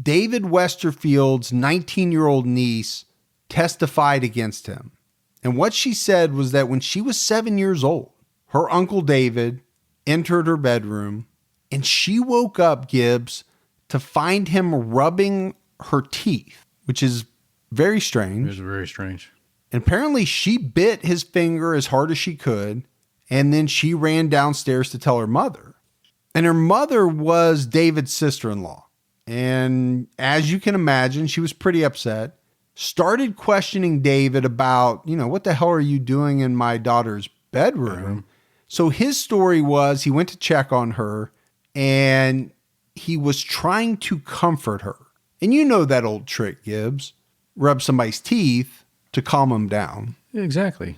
David Westerfield's 19-year-old niece testified against him. And what she said was that when she was 7 years old, her uncle David entered her bedroom and she woke up, Gibbs, to find him rubbing her teeth, which is very strange. It was very strange. And apparently she bit his finger as hard as she could, and then she ran downstairs to tell her mother. And her mother was David's sister-in-law. And as you can imagine, she was pretty upset. Started questioning David about, what the hell are you doing in my daughter's bedroom? So his story was he went to check on her and he was trying to comfort her. And you know that old trick, Gibbs. Rub somebody's teeth to calm them down. Yeah, exactly.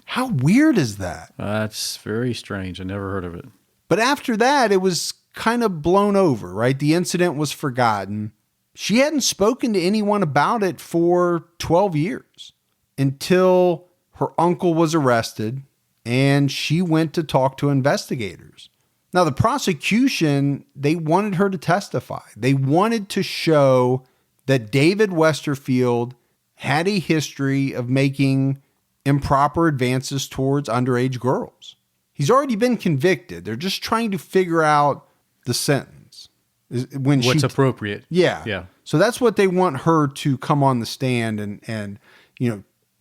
How weird is that? That's very strange. I never heard of it. But after that, it was kind of blown over, right? The incident was forgotten. She hadn't spoken to anyone about it for 12 years. until her uncle was arrested and she went to talk to investigators. Now, the prosecution, they wanted her to testify. They wanted to show that David Westerfield had a history of making improper advances towards underage girls. He's already been convicted. They're just trying to figure out the sentence. What's appropriate. Yeah. Yeah. So that's what they want her to come on the stand and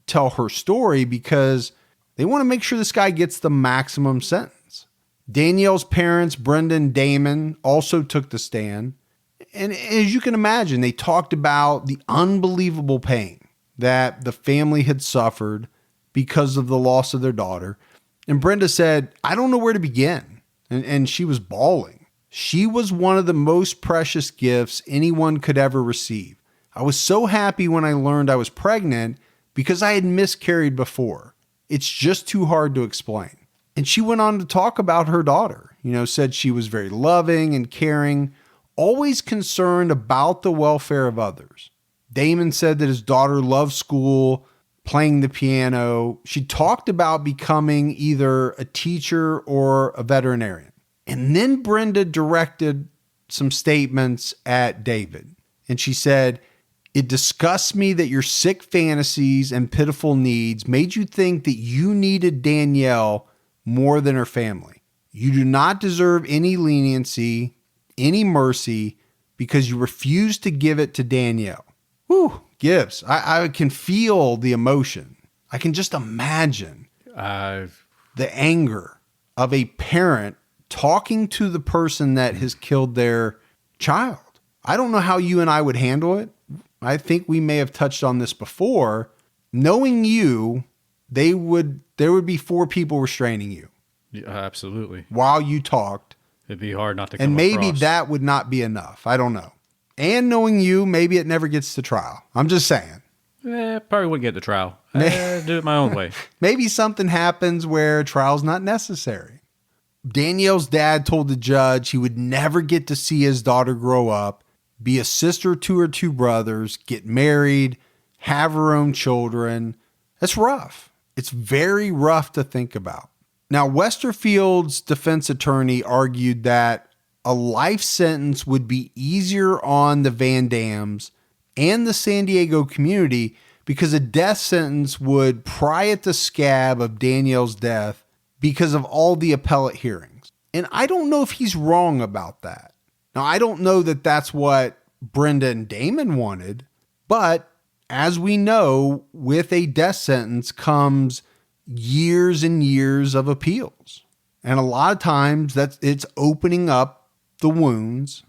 tell her story, because they want to make sure this guy gets the maximum sentence. Danielle's parents, Brenda and Damon, also took the stand. And as you can imagine, they talked about the unbelievable pain that the family had suffered because of the loss of their daughter. And Brenda said, I don't know where to begin. And she was bawling. She was one of the most precious gifts anyone could ever receive. I was so happy when I learned I was pregnant because I had miscarried before. It's just too hard to explain. And she went on to talk about her daughter, said she was very loving and caring, always concerned about the welfare of others. Damon said that his daughter loved school, playing the piano. She talked about becoming either a teacher or a veterinarian. And then Brenda directed some statements at David. And she said, it disgusts me that your sick fantasies and pitiful needs made you think that you needed Danielle more than her family. You do not deserve any leniency, any mercy, because you refused to give it to Danielle. Whew, Gibbs, I can feel the emotion. I can just imagine the anger of a parent talking to the person that has killed their child. I don't know how you and I would handle it. I think we may have touched on this before. Knowing you, there would be 4 people restraining you. Yeah, absolutely. While you talked. It'd be hard not to come And maybe across. that would not be enough. I don't know. And knowing you, maybe it never gets to trial. I'm just saying. Probably wouldn't get to trial. Do it my own way. Maybe something happens where trial's not necessary. Danielle's dad told the judge he would never get to see his daughter grow up, be a sister to her 2 brothers, get married, have her own children. That's rough. It's very rough to think about. Now, Westerfield's defense attorney argued that a life sentence would be easier on the Van Dams and the San Diego community because a death sentence would pry at the scab of Danielle's death because of all the appellate hearings. And I don't know if he's wrong about that. Now, I don't know that that's what Brenda and Damon wanted, but as we know, with a death sentence comes years and years of appeals. And a lot of times it's opening up the wounds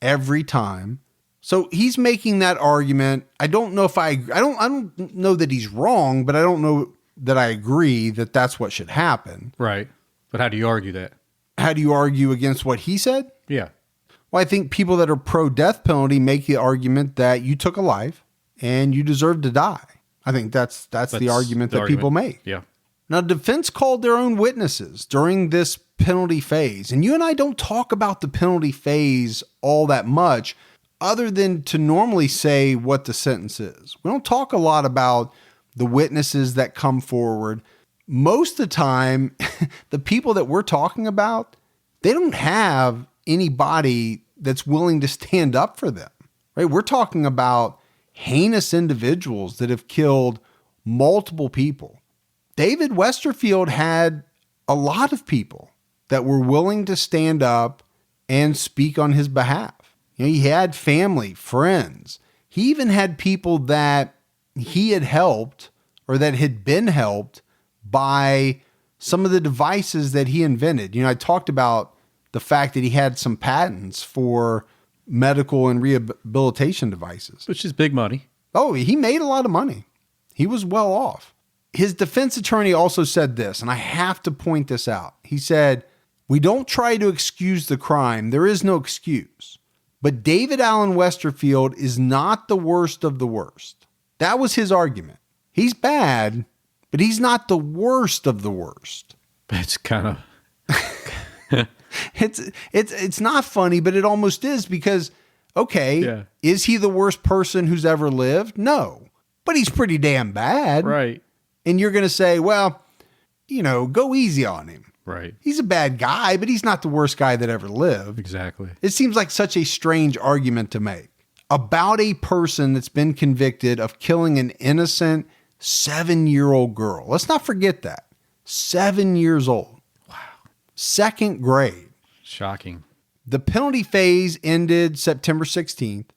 every time. So he's making that argument. I don't know if I don't know that he's wrong, but I don't know that I agree that that's what should happen. Right. But how do you argue that? How do you argue against what he said? Yeah. Well, I think people that are pro-death penalty make the argument that you took a life and you deserve to die. I think that's the argument that people make. Yeah. Now, defense called their own witnesses during this penalty phase. And you and I don't talk about the penalty phase all that much other than to normally say what the sentence is. We don't talk a lot about the witnesses that come forward. Most of the time, the people that we're talking about, they don't have anybody that's willing to stand up for them, right? We're talking about heinous individuals that have killed multiple people. David Westerfield had a lot of people that were willing to stand up and speak on his behalf. He had family, friends. He even had people that he had helped or that had been helped by some of the devices that he invented. I talked about the fact that he had some patents for medical and rehabilitation devices. Which is big money. Oh, he made a lot of money. He was well off. His defense attorney also said this, and I have to point this out. He said, "We don't try to excuse the crime. There is no excuse. But David Alan Westerfield is not the worst of the worst." That was his argument. He's bad, but he's not the worst of the worst. It's kind of... It's not funny, but it almost is because, okay, Yeah. Is he the worst person who's ever lived? No. but he's pretty damn bad. Right. And you're going to say, well, go easy on him. Right. He's a bad guy, but he's not the worst guy that ever lived. Exactly. It seems like such a strange argument to make about a person that's been convicted of killing an innocent 7-year-old girl. Let's not forget that. 7 years old. Wow. Second grade. Shocking. The penalty phase ended September 16th.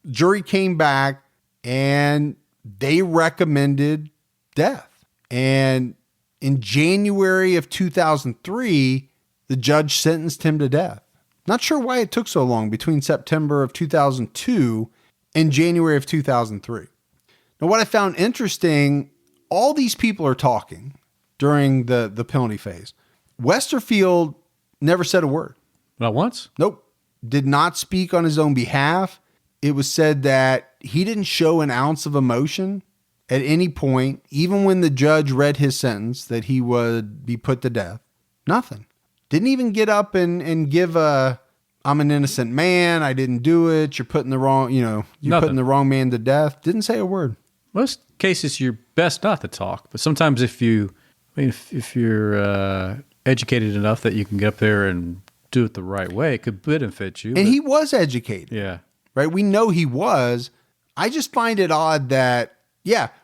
Jury came back and they recommended death. And in January of 2003, the judge sentenced him to death. Not sure why it took so long between September of 2002 and January of 2003. Now, what I found interesting, all these people are talking during the penalty phase. Westerfield never said a word. Not once? Nope. Did not speak on his own behalf. It was said that he didn't show an ounce of emotion at any point, even when the judge read his sentence that he would be put to death. Nothing. Didn't even get up and give I'm an innocent man. I didn't do it. You're putting the wrong, putting the wrong man to death. Didn't say a word. Most cases, you're best not to talk. But sometimes if you're educated enough that you can get up there and do it the right way, it could benefit you. And he was educated. Yeah. Right? We know he was. I just find it odd that,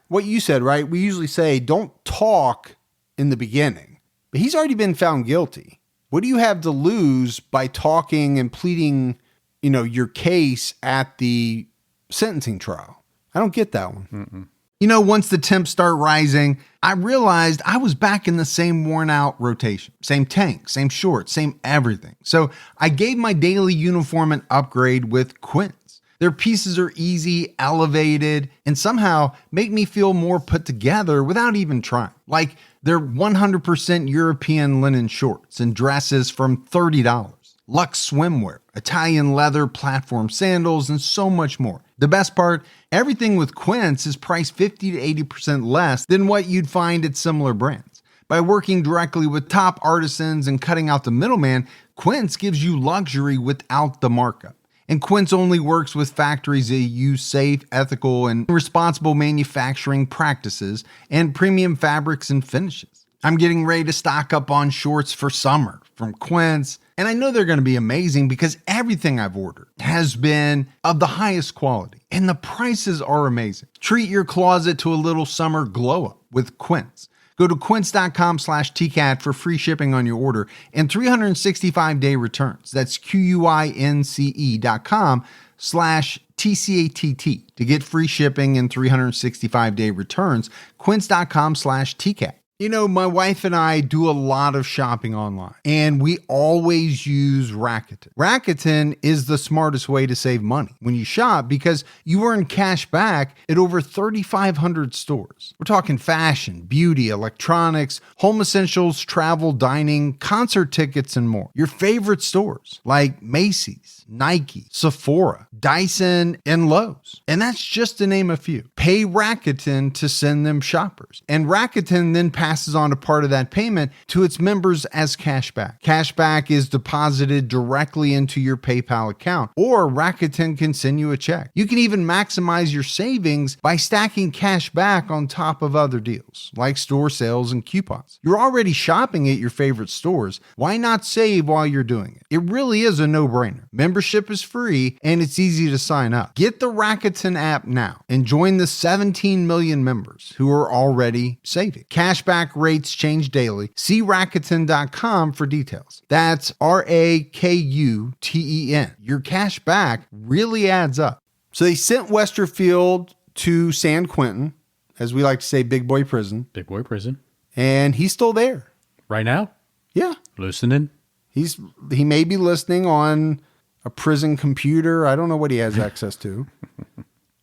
what you said, right? We usually say don't talk in the beginning. But he's already been found guilty. What do you have to lose by talking and pleading, your case at the sentencing trial? I don't get that one. Mm-mm. Once the temps start rising, I realized I was back in the same worn out rotation. Same tank, same shorts, same everything. So I gave my daily uniform an upgrade with Quince. Their pieces are easy, elevated, and somehow make me feel more put together without even trying. Like they're 100% European linen shorts and dresses from $30. Luxe swimwear, Italian leather platform sandals, and so much more. The best part, everything with Quince is priced 50 to 80% less than what you'd find at similar brands. By working directly with top artisans and cutting out the middleman, Quince gives you luxury without the markup. And Quince only works with factories that use safe, ethical, and responsible manufacturing practices and premium fabrics and finishes. I'm getting ready to stock up on shorts for summer from Quince, and I know they're going to be amazing because everything I've ordered has been of the highest quality, and the prices are amazing. Treat your closet to a little summer glow up with Quince. Go to quince.com/TCAT for free shipping on your order and 365-day returns. That's QUINCE.com/TCATT to get free shipping and 365-day returns. Quince.com/TCAT. My wife and I do a lot of shopping online, and we always use Rakuten. Rakuten is the smartest way to save money when you shop because you earn cash back at over 3,500 stores. We're talking fashion, beauty, electronics, home essentials, travel, dining, concert tickets, and more. Your favorite stores like Macy's, Nike, Sephora, Dyson, and Lowe's. And that's just to name a few. Pay Rakuten to send them shoppers. And Rakuten then passes on a part of that payment to its members as cashback. Cashback is deposited directly into your PayPal account, or Rakuten can send you a check. You can even maximize your savings by stacking cash back on top of other deals, like store sales and coupons. You're already shopping at your favorite stores. Why not save while you're doing it? It really is a no-brainer. Membership is free, and it's easy to sign up. Get the Rakuten app now and join the 17 million members who are already saving. Cashback rates change daily. See Rakuten.com for details. That's Rakuten. Your cash back really adds up. So they sent Westerfield to San Quentin, as we like to say, big boy prison. Big boy prison. And he's still there. Right now? Yeah. Listening? He may be listening on a prison computer. I don't know what he has access to.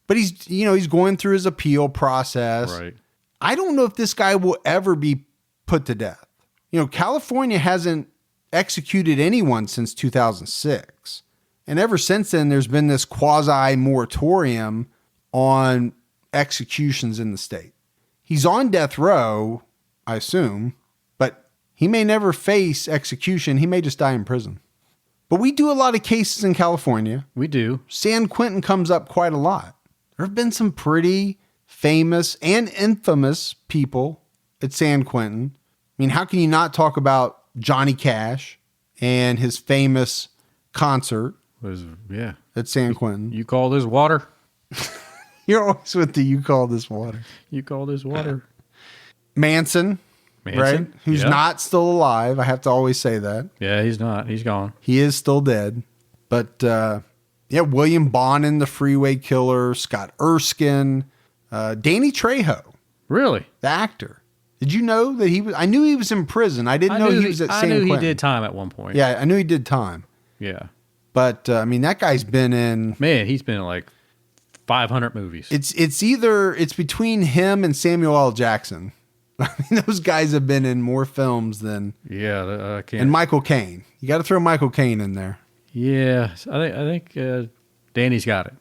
But he's going through his appeal process. Right. I don't know if this guy will ever be put to death. California hasn't executed anyone since 2006. And ever since then, there's been this quasi-moratorium on executions in the state. He's on death row, I assume, but he may never face execution. He may just die in prison. But we do a lot of cases in California. We do. San Quentin comes up quite a lot. There have been some pretty famous and infamous people at San Quentin. I mean, how can you not talk about Johnny Cash and his famous concert at San Quentin? You call this water? You're always with the you call this water. You call this water. Manson, right? Who's not still alive. I have to always say that. Yeah, he's not. He's gone. He is still dead. But William Bonin, the Freeway Killer, Scott Erskine, Danny Trejo. Really? The actor. Did you know that he was? I knew he was in prison. I didn't know he was at San Quentin. I knew he did time at one point. Yeah, I knew he did time. Yeah. But, I mean, that guy's been in... Man, he's been in like 500 movies. It's between him and Samuel L. Jackson. I mean, those guys have been in more films than... Yeah, I can't... And Michael Caine. You got to throw Michael Caine in there. Yeah, I think Danny's got it.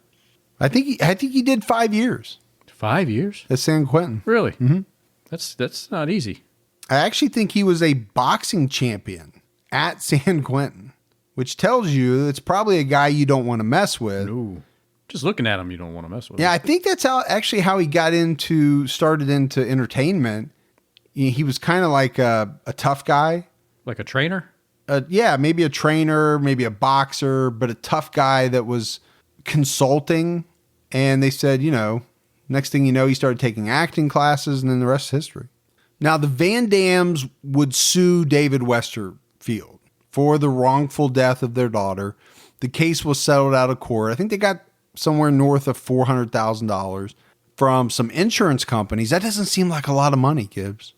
I think he did 5 years. 5 years? At San Quentin. Really? Mm-hmm. That's not easy. I actually think he was a boxing champion at San Quentin, which tells you it's probably a guy you don't want to mess with. Ooh. Just looking at him, you don't want to mess with him. Yeah, I think that's how he started into entertainment. He was kind of like a tough guy. Like a trainer? Yeah, maybe a trainer, maybe a boxer, but a tough guy that was consulting. And they said, next thing you know, he started taking acting classes, and then the rest is history. Now, the Van Dams would sue David Westerfield for the wrongful death of their daughter. The case was settled out of court. I think they got somewhere north of $400,000 from some insurance companies. That doesn't seem like a lot of money, Gibbs,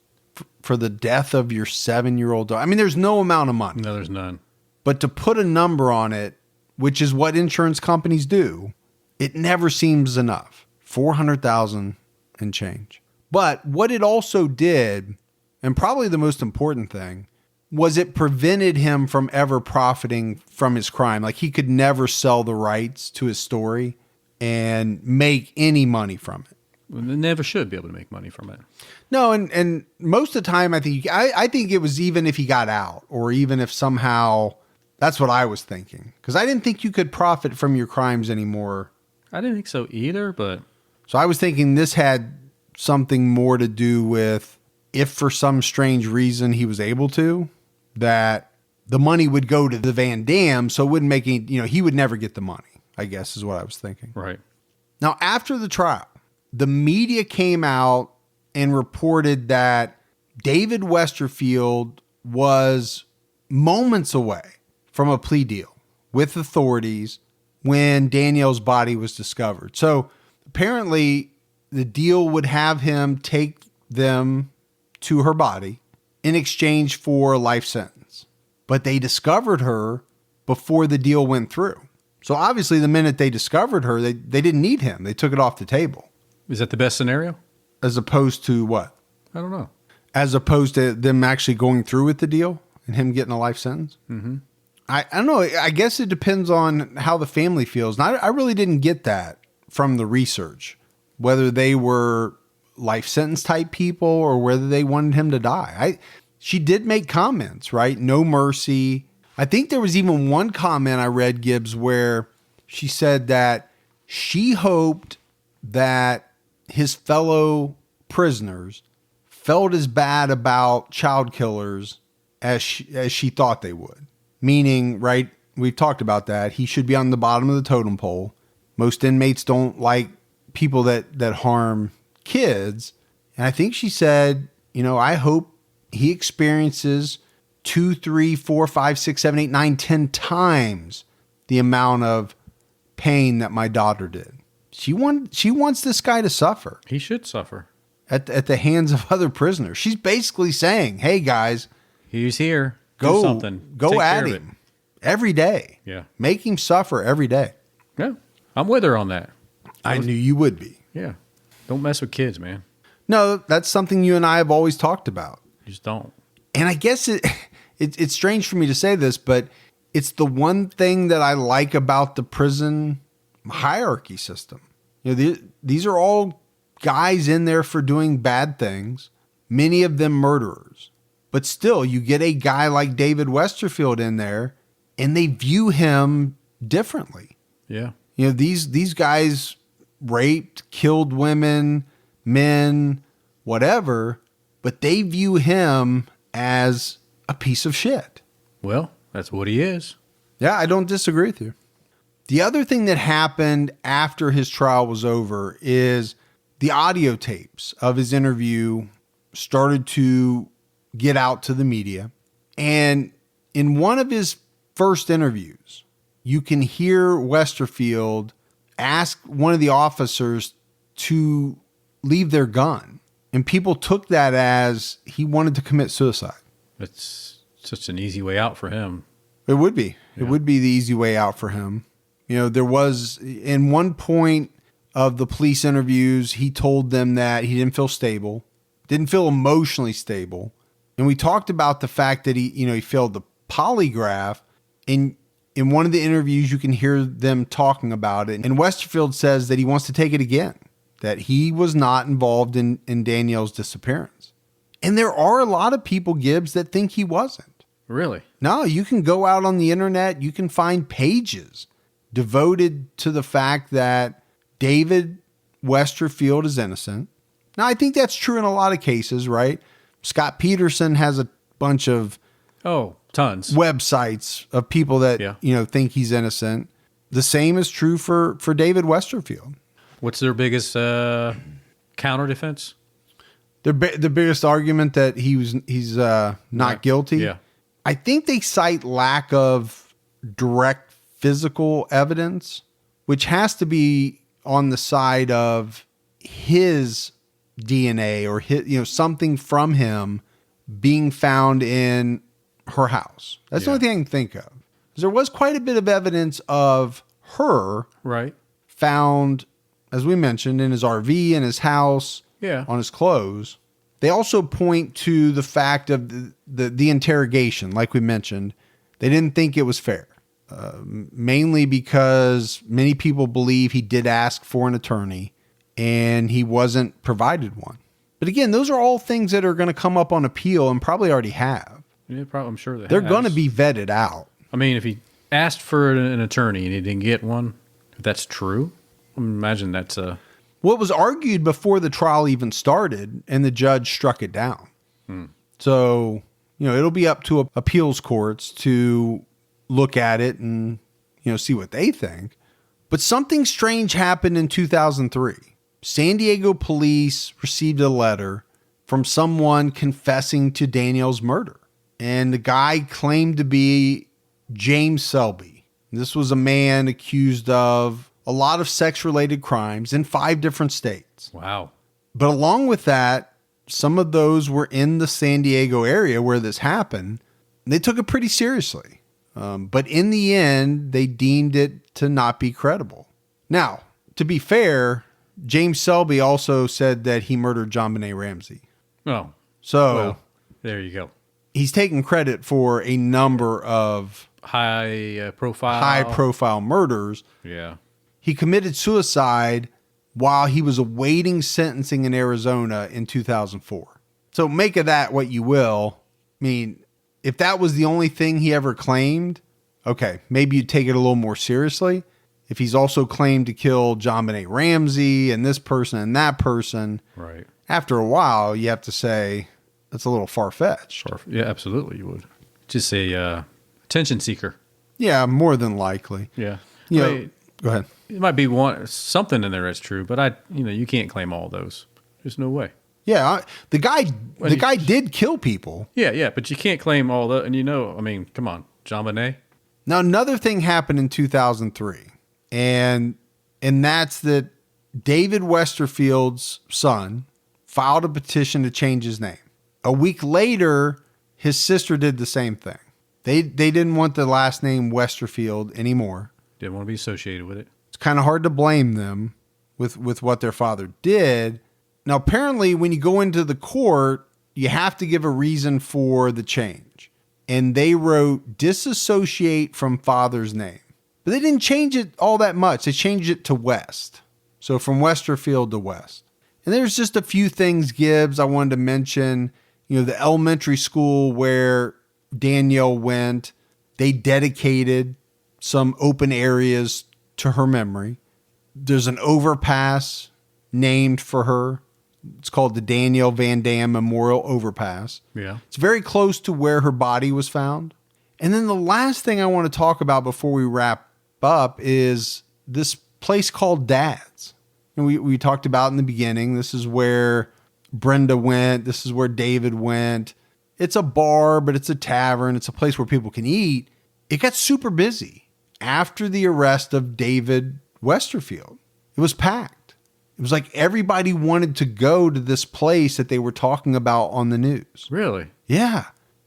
for the death of your 7-year-old daughter. I mean, there's no amount of money. No, there's none. But to put a number on it, which is what insurance companies do, it never seems enough. $400,000 and change. But what it also did, and probably the most important thing, was it prevented him from ever profiting from his crime. Like, he could never sell the rights to his story and make any money from it. Well, they never should be able to make money from it. No, and most of the time, I think it was even if he got out, or even if somehow, that's what I was thinking. Because I didn't think you could profit from your crimes anymore. I didn't think so either, but... So I was thinking this had something more to do with, if for some strange reason he was able to, that the money would go to the Van Dam, so it wouldn't make any, he would never get the money, I guess is what I was thinking. Right. Now, after the trial, the media came out and reported that David Westerfield was moments away from a plea deal with authorities when Danielle's body was discovered. So apparently the deal would have him take them to her body in exchange for a life sentence. But they discovered her before the deal went through. So obviously the minute they discovered her, they didn't need him. They took it off the table. Is that the best scenario? As opposed to what? I don't know. As opposed to them actually going through with the deal and him getting a life sentence? Mm-hmm. I don't know. I guess it depends on how the family feels. And I really didn't get that from the research, whether they were life sentence type people or whether they wanted him to die. She did make comments, right? No mercy. I think there was even one comment I read, Gibbs, where she said that she hoped that his fellow prisoners felt as bad about child killers as she thought they would. Meaning, right, we've talked about that. He should be on the bottom of the totem pole. Most inmates don't like people that harm kids. And I think she said, I hope he experiences 2, 3, 4, 5, 6, 7, 8, 9, 10 times the amount of pain that my daughter did. She wants this guy to suffer. He should suffer. At the hands of other prisoners. She's basically saying, hey, guys. He's here. Go, do something. Go Take at care him every day. Yeah. Make him suffer every day. Yeah. I'm with her on that. I knew you would be. Yeah. Don't mess with kids, man. No, that's something you and I have always talked about. Just don't. And I guess it's strange for me to say this, but it's the one thing that I like about the prison hierarchy system. These are all guys in there for doing bad things, many of them murderers. But still, you get a guy like David Westerfield in there, and they view him differently. Yeah. These guys raped, killed women. men, whatever, but they view him as a piece of shit. Well, that's what he is. Yeah, I don't disagree with you. The other thing that happened after his trial was over is the audio tapes of his interview started to get out to the media. And in one of his first interviews, you can hear Westerfield ask one of the officers to leave their gun. And people took that as he wanted to commit suicide. It's such an easy way out for him. It would be. Yeah. It would be the easy way out for him. You know, there was, in one point of the police interviews, he told them that he didn't feel stable, didn't feel emotionally stable. And we talked about the fact that he failed the polygraph. In one of the interviews, you can hear them talking about it. And Westerfield says that he wants to take it again, that he was not involved in Danielle's disappearance. And there are a lot of people, Gibbs, that think he wasn't. Really? No, you can go out on the internet. You can find pages devoted to the fact that David Westerfield is innocent. Now, I think that's true in a lot of cases, right? Scott Peterson has a bunch of tons websites of people that think he's innocent. The same is true for David Westerfield. What's their biggest counter defense? The biggest argument that he's not guilty. Yeah. I think they cite lack of direct physical evidence, which has to be on the side of his DNA or his, something from him being found in her house. That's the only thing I can think of. Because there was quite a bit of evidence of her found, as we mentioned, in his RV, in his house, on his clothes. They also point to the fact of the interrogation, like we mentioned. They didn't think it was fair, mainly because many people believe he did ask for an attorney and he wasn't provided one. But again, those are all things that are going to come up on appeal and probably already have. Yeah, probably, I'm sure they're going to be vetted out. I mean, if he asked for an attorney and he didn't get one, if that's true, I imagine that's a... What was argued before the trial even started, and the judge struck it down. So, it'll be up to appeals courts to look at it and, see what they think. But something strange happened in 2003. San Diego police received a letter from someone confessing to Danielle's murder. And the guy claimed to be James Selby. This was a man accused of a lot of sex-related crimes in 5 different states. Wow. But along with that, some of those were in the San Diego area where this happened. They took it pretty seriously. But in the end, they deemed it to not be credible. Now, to be fair, James Selby also said that he murdered JonBenet Ramsey. Oh. So, well, there you go. He's taking credit for a number of high profile murders. Yeah. He committed suicide while he was awaiting sentencing in Arizona in 2004. So make of that what you will. I mean, if that was the only thing he ever claimed, okay, maybe you'd take it a little more seriously. If he's also claimed to kill JonBenet Ramsey and this person and that person, right? After a while, you have to say that's a little far-fetched. Yeah, absolutely, you would. Just a attention seeker. Yeah, more than likely. Yeah. Go ahead. It might be something in there that's true, but you can't claim all those. There's no way. Yeah, the guy did kill people. Yeah, but you can't claim all that. And come on, JonBenet. Now, another thing happened in 2003, and that's that David Westerfield's son filed a petition to change his name. A week later, his sister did the same thing. They didn't want the last name Westerfield anymore. Didn't want to be associated with it. It's kind of hard to blame them with what their father did. Now, apparently, when you go into the court, you have to give a reason for the change. And they wrote disassociate from father's name. But they didn't change it all that much. They changed it to West. So from Westerfield to West. And there's just a few things, Gibbs, I wanted to mention. The elementary school where Danielle went, they dedicated some open areas to her memory. There's an overpass named for her. It's called the Danielle Van Dam Memorial Overpass. Yeah. It's very close to where her body was found. And then the last thing I want to talk about before we wrap up is this place called Dad's. And we talked about in the beginning, this is where Brenda went. This is where David went. It's a bar, but it's a tavern. It's a place where people can eat. It got super busy after the arrest of David Westerfield. It was packed. It was like everybody wanted to go to this place that they were talking about on the news. Really? Yeah.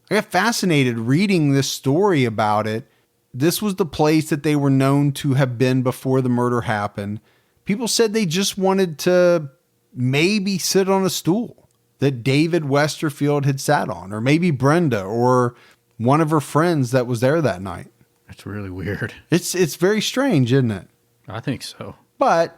I got fascinated reading this story about it. This was the place that they were known to have been before the murder happened. People said they just wanted to maybe sit on a stool that David Westerfield had sat on, or maybe Brenda or one of her friends that was there that night. That's really weird. It's very strange, isn't it? I think so. But,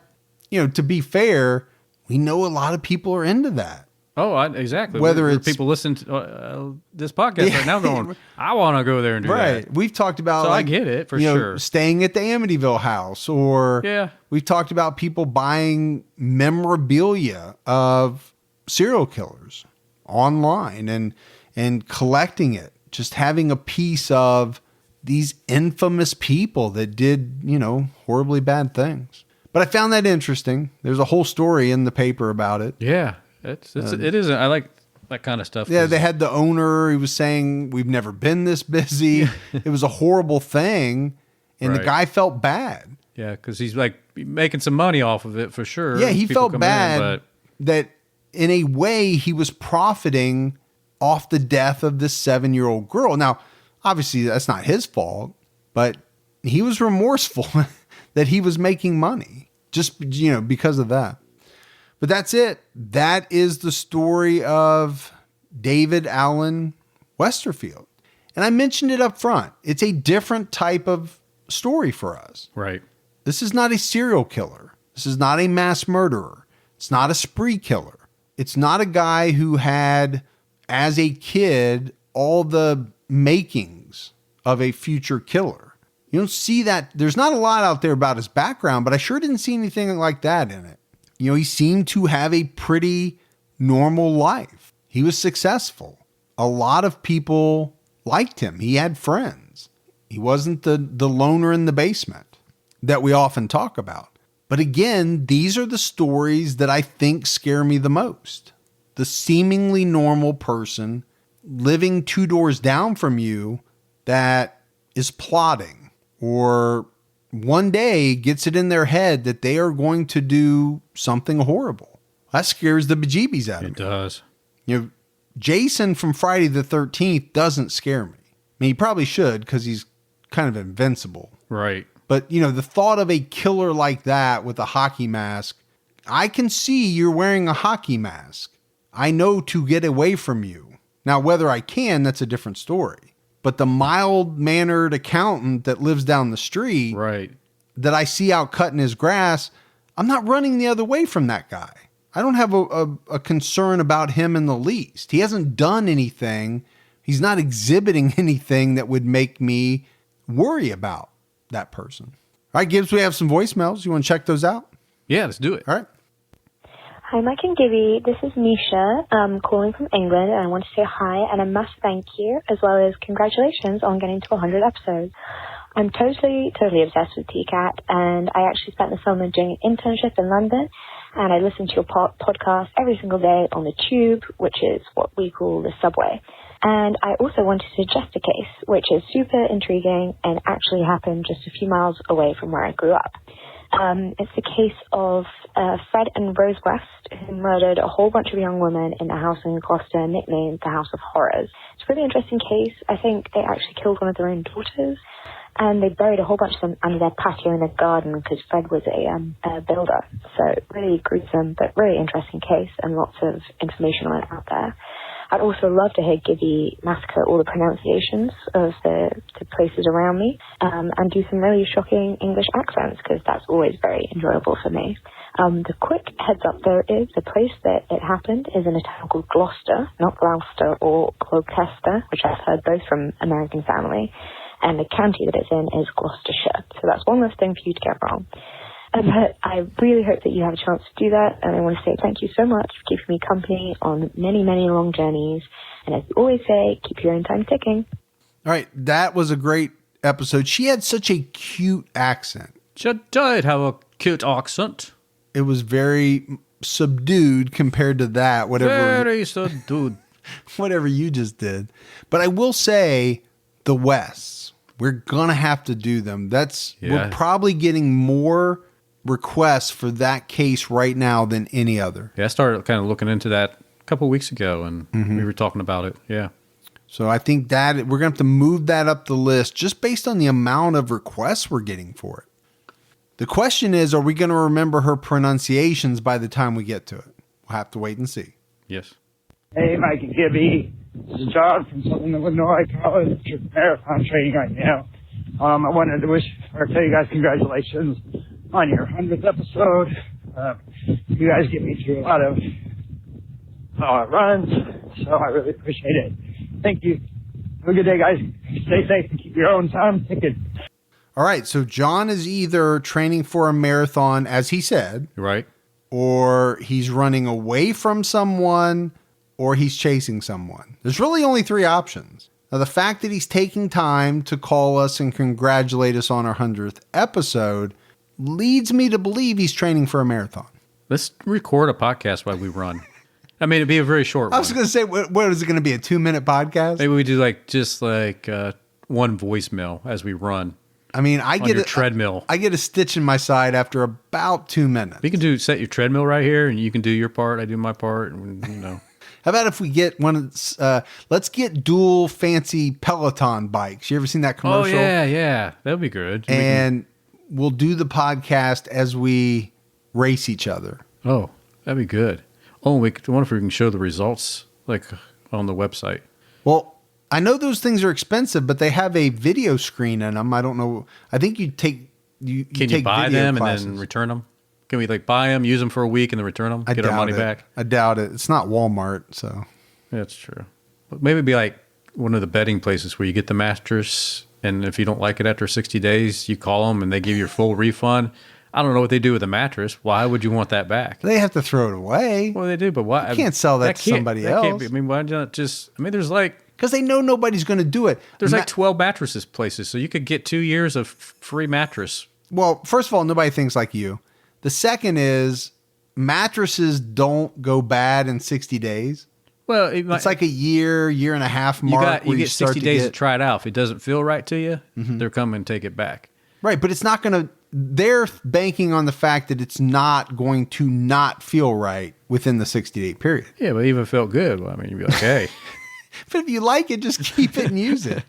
to be fair, we know a lot of people are into that. Oh, exactly. Whether it's people listen to this podcast right now going, I want to go there and do that. Right. We've talked about, So I get it for sure. Staying at the Amityville house, or we've talked about people buying memorabilia of serial killers online and collecting it, just having a piece of these infamous people that did, horribly bad things. But I found that interesting. There's a whole story in the paper about it. Yeah. It is. I like that kind of stuff. Yeah, they had the owner. He was saying, we've never been this busy. It was a horrible thing. And the guy felt bad. Yeah, because he's like making some money off of it for sure. Yeah, he felt bad that in a way he was profiting off the death of this 7-year-old girl. Now, obviously that's not his fault, but he was remorseful that he was making money just, because of that. But that's it. That is the story of David Alan Westerfield. And I mentioned it up front. It's a different type of story for us. Right. This is not a serial killer. This is not a mass murderer. It's not a spree killer. It's not a guy who had, as a kid, all the makings of a future killer. You don't see that. There's not a lot out there about his background, but I sure didn't see anything like that in it. He seemed to have a pretty normal life. He was successful. A lot of people liked him. He had friends. He wasn't the loner in the basement that we often talk about. But again, these are the stories that I think scare me the most. The seemingly normal person living 2 doors down from you that is plotting, or one day gets it in their head that they are going to do something horrible. That scares the bejeebies out of me. It does. Jason from Friday the 13th doesn't scare me. I mean, he probably should, because he's kind of invincible. Right. But, the thought of a killer like that with a hockey mask, I can see you're wearing a hockey mask. I know to get away from you. Now, whether I can, that's a different story. But the mild-mannered accountant that lives down the street, right, that I see out cutting his grass, I'm not running the other way from that guy. I don't have a concern about him in the least. He hasn't done anything. He's not exhibiting anything that would make me worry about that person. All right, Gibbs, we have some voicemails. You want to check those out? Yeah, let's do it. All right. Hi, Mike and Gibby. This is Nisha, calling from England, and I want to say hi and a massive thank you, as well as congratulations on getting to 100 episodes. I'm totally obsessed with TCAT, and I actually spent the summer doing an internship in London, and I listen to your podcast every single day on the tube, which is what we call the subway. And I also wanted to suggest a case, which is super intriguing and actually happened just a few miles away from where I grew up. It's the case of Fred and Rose West, who murdered a whole bunch of young women in a house in Gloucester nicknamed the House of Horrors. It's a really interesting case. I think they actually killed one of their own daughters, and they buried a whole bunch of them under their patio in their garden because Fred was a builder. So really gruesome, but really interesting case, and lots of information on it out there. I'd also love to hear Gibby massacre all the pronunciations of the places around me, and do some really shocking English accents, because that's always very enjoyable for me. The quick heads up, though, is the place that it happened is in a town called Gloucester, not Gloucester or Gloucester, which I've heard both from American Family, and the county that it's in is Gloucestershire. So that's one less thing for you to get wrong. But I really hope that you have a chance to do that. And I want to say thank you so much for keeping me company on many, many long journeys. And as you always say, keep your own time ticking. All right. That was a great episode. She had such a cute accent. She did have a cute accent. It was very subdued compared to that, Very subdued. whatever you just did. But I will say the Wests, we're going to have to do them. We're probably getting more requests for that case right now than any other. Yeah, I started kind of looking into that a couple of weeks ago, and we were talking about it. Yeah. So I think that we're going to have to move that up the list just based on the amount of requests we're getting for it. The question is, are we going to remember her pronunciations by the time we get to it? We'll have to wait and see. Yes. Hey, Mike and Gibby. This is John from Southern Illinois College marathon training right now. I wanted to tell you guys congratulations on your 100th episode. You guys get me through a lot of runs, so I really appreciate it. Thank you. Have a good day, guys. Stay safe and keep your own time ticking. All right, so John is either training for a marathon, as he said, right, or he's running away from someone, or he's chasing someone. There's really only three options. Now, the fact that he's taking time to call us and congratulate us on our 100th episode leads me to believe he's training for a marathon. Let's record a podcast while we run. I mean, it'd be a very short one. I was going to say, what is it going to be, a 2-minute podcast? Maybe we do just one voicemail as we run. I mean, I get a treadmill. I get a stitch in my side after about 2 minutes. We can set your treadmill right here, and you can do your part. I do my part, and How about if we get one? Let's get dual fancy Peloton bikes. You ever seen that commercial? Oh yeah, that'd be good. And we'll do the podcast as we race each other. Oh, that'd be good. Oh, I wonder if we can show the results on the website. Well, I know those things are expensive, but they have a video screen in them. I don't know. I think you take Can you buy them classes and then return them? Can we buy them, use them for a week, and then return them? Get our money back? I doubt it. It's not Walmart, so that's true. But maybe it'd be like one of the bedding places where you get the mattress, and if you don't like it after 60 days, you call them and they give you your full refund. I don't know what they do with the mattress. Why would you want that back? They have to throw it away. Well, they do, but why? You can't sell that to somebody else. Can't be, why not just? There's because they know nobody's going to do it. There's 12 mattresses places, so you could get 2 years of free mattress. Well, first of all, nobody thinks like you. The second is mattresses don't go bad in 60 days. Well, it's like a year and a half mark. You get 60 days to try it out. If it doesn't feel right to you, they're coming and take it back. Right, but it's not going to. They're banking on the fact that it's not going to not feel right within the 60-day period. Yeah, but even felt good. Well, you'd be like, hey. But if you like it, just keep it and use it.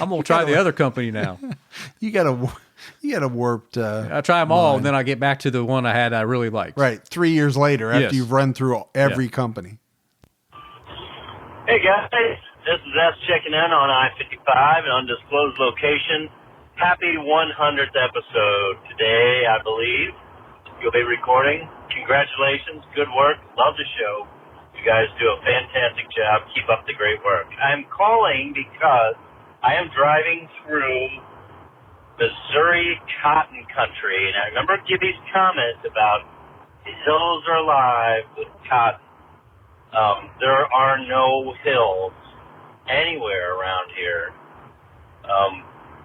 I'm going to try the other company now. You got a warped. I try them all, and then I get back to the one I really liked. Right, 3 years later after you've run through every company. Hey guys, this is S checking in on I-55, an undisclosed location. Happy 100th episode today, I believe. You'll be recording. Congratulations, good work, love the show. You guys do a fantastic job. Keep up the great work. I'm calling because I am driving through Missouri cotton country, and I remember Gibby's comment about the hills are alive with cotton. There are no hills anywhere around here,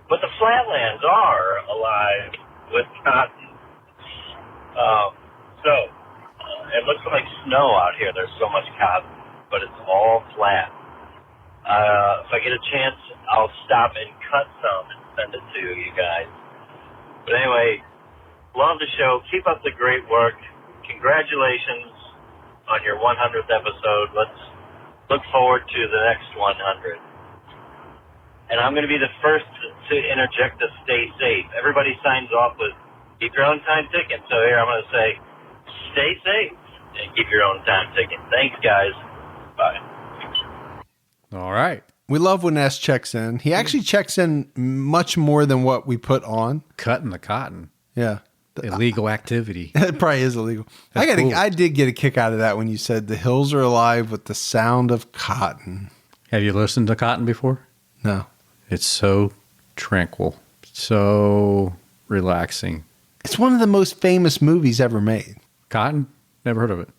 but the flatlands are alive with cotton. It looks like snow out here. There's so much cotton, but it's all flat. If I get a chance, I'll stop and cut some and send it to you guys. But anyway, love the show. Keep up the great work. Congratulations on your 100th episode. Let's look forward to the next 100. And I'm going to be the first to interject to stay safe. Everybody signs off with keep your own time ticking. So here I'm going to say stay safe and keep your own time ticking. Thanks, guys. Bye. All right. We love when S checks in. He actually checks in much more than what we put on. Cutting the cotton. Yeah. Illegal activity. It probably is illegal. I did get a kick out of that when you said the hills are alive with the sound of cotton. Have you listened to cotton before? No. It's so tranquil, so relaxing. It's one of the most famous movies ever made. Cotton? Never heard of it.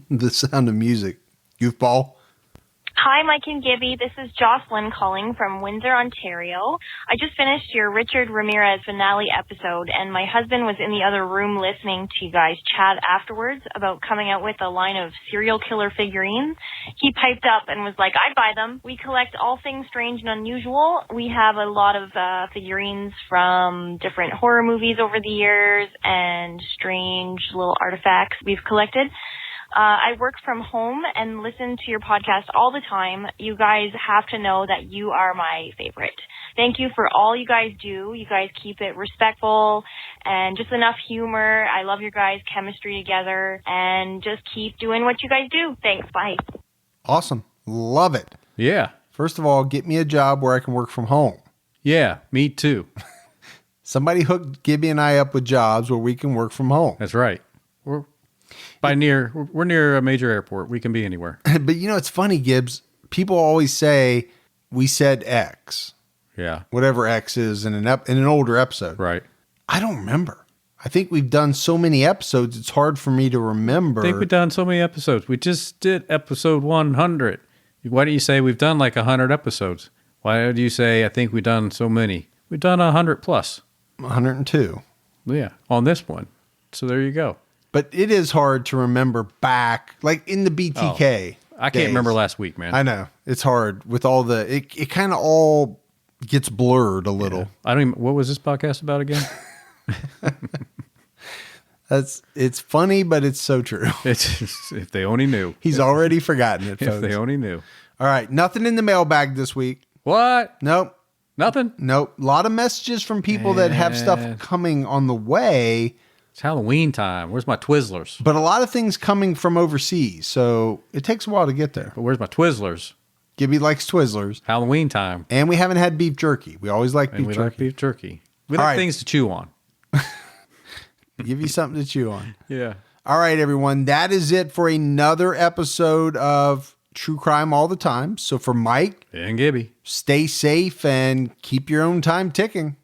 The Sound of Music. Goofball. Hi, Mike and Gibby. This is Jocelyn calling from Windsor, Ontario. I just finished your Richard Ramirez finale episode, and my husband was in the other room listening to you guys chat afterwards about coming out with a line of serial killer figurines. He piped up and was like, I'd buy them. We collect all things strange and unusual. We have a lot of figurines from different horror movies over the years and strange little artifacts we've collected. I work from home and listen to your podcast all the time. You guys have to know that you are my favorite. Thank you for all you guys do. You guys keep it respectful and just enough humor. I love your guys' chemistry together, and just keep doing what you guys do. Thanks. Bye. Awesome. Love it. Yeah. First of all, get me a job where I can work from home. Yeah, me too. Somebody hooked Gibby and I up with jobs where we can work from home. That's right. We're near a major airport. We can be anywhere. But you know, it's funny, Gibbs. People always say we said X. Yeah. Whatever X is in an older episode. Right. I don't remember. I think we've done so many episodes, it's hard for me to remember. I think we've done so many episodes. We just did episode 100. Why don't you say we've done like 100 episodes? Why do you say I think we've done so many? We've done 100 plus. 102. Yeah, on this one. So there you go. But it is hard to remember back, like in the BTK. I can't remember last week, man. I know. It's hard with all the, it kind of all gets blurred a little. Yeah. I don't even, what was this podcast about again? It's funny, but it's so true. It's if they only knew. He's already forgotten it, folks. If they only knew. All right. Nothing in the mailbag this week. What? Nope. Nothing? Nope. A lot of messages from people that have stuff coming on the way. It's Halloween time. Where's my Twizzlers? But a lot of things coming from overseas. So it takes a while to get there. But where's my Twizzlers? Gibby likes Twizzlers. Halloween time. And we haven't had beef jerky. We always like beef jerky. Like beef jerky. We All like right. things to chew on. Give you something to chew on. Yeah. All right, everyone. That is it for another episode of True Crime All the Time. So for Mike And Gibby, stay safe and keep your own time ticking.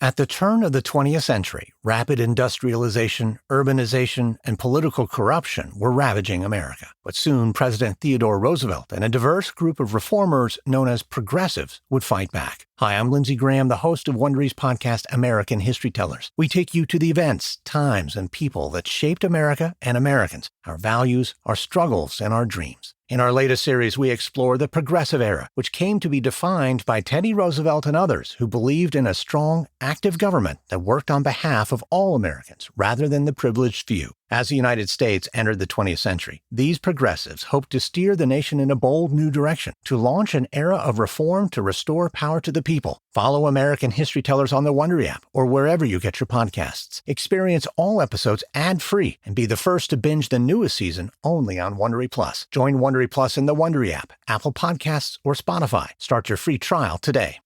At the turn of the 20th century, rapid industrialization, urbanization, and political corruption were ravaging America. But soon, President Theodore Roosevelt and a diverse group of reformers known as progressives would fight back. Hi, I'm Lindsey Graham, the host of Wondery's podcast, American History Tellers. We take you to the events, times, and people that shaped America and Americans, our values, our struggles, and our dreams. In our latest series, we explore the Progressive Era, which came to be defined by Teddy Roosevelt and others who believed in a strong, active government that worked on behalf of all Americans rather than the privileged few. As the United States entered the 20th century, these progressives hoped to steer the nation in a bold new direction, to launch an era of reform to restore power to the people. Follow American History Tellers on the Wondery app or wherever you get your podcasts. Experience all episodes ad-free and be the first to binge the newest season only on Wondery Plus. Join Wondery Plus in the Wondery app, Apple Podcasts, or Spotify. Start your free trial today.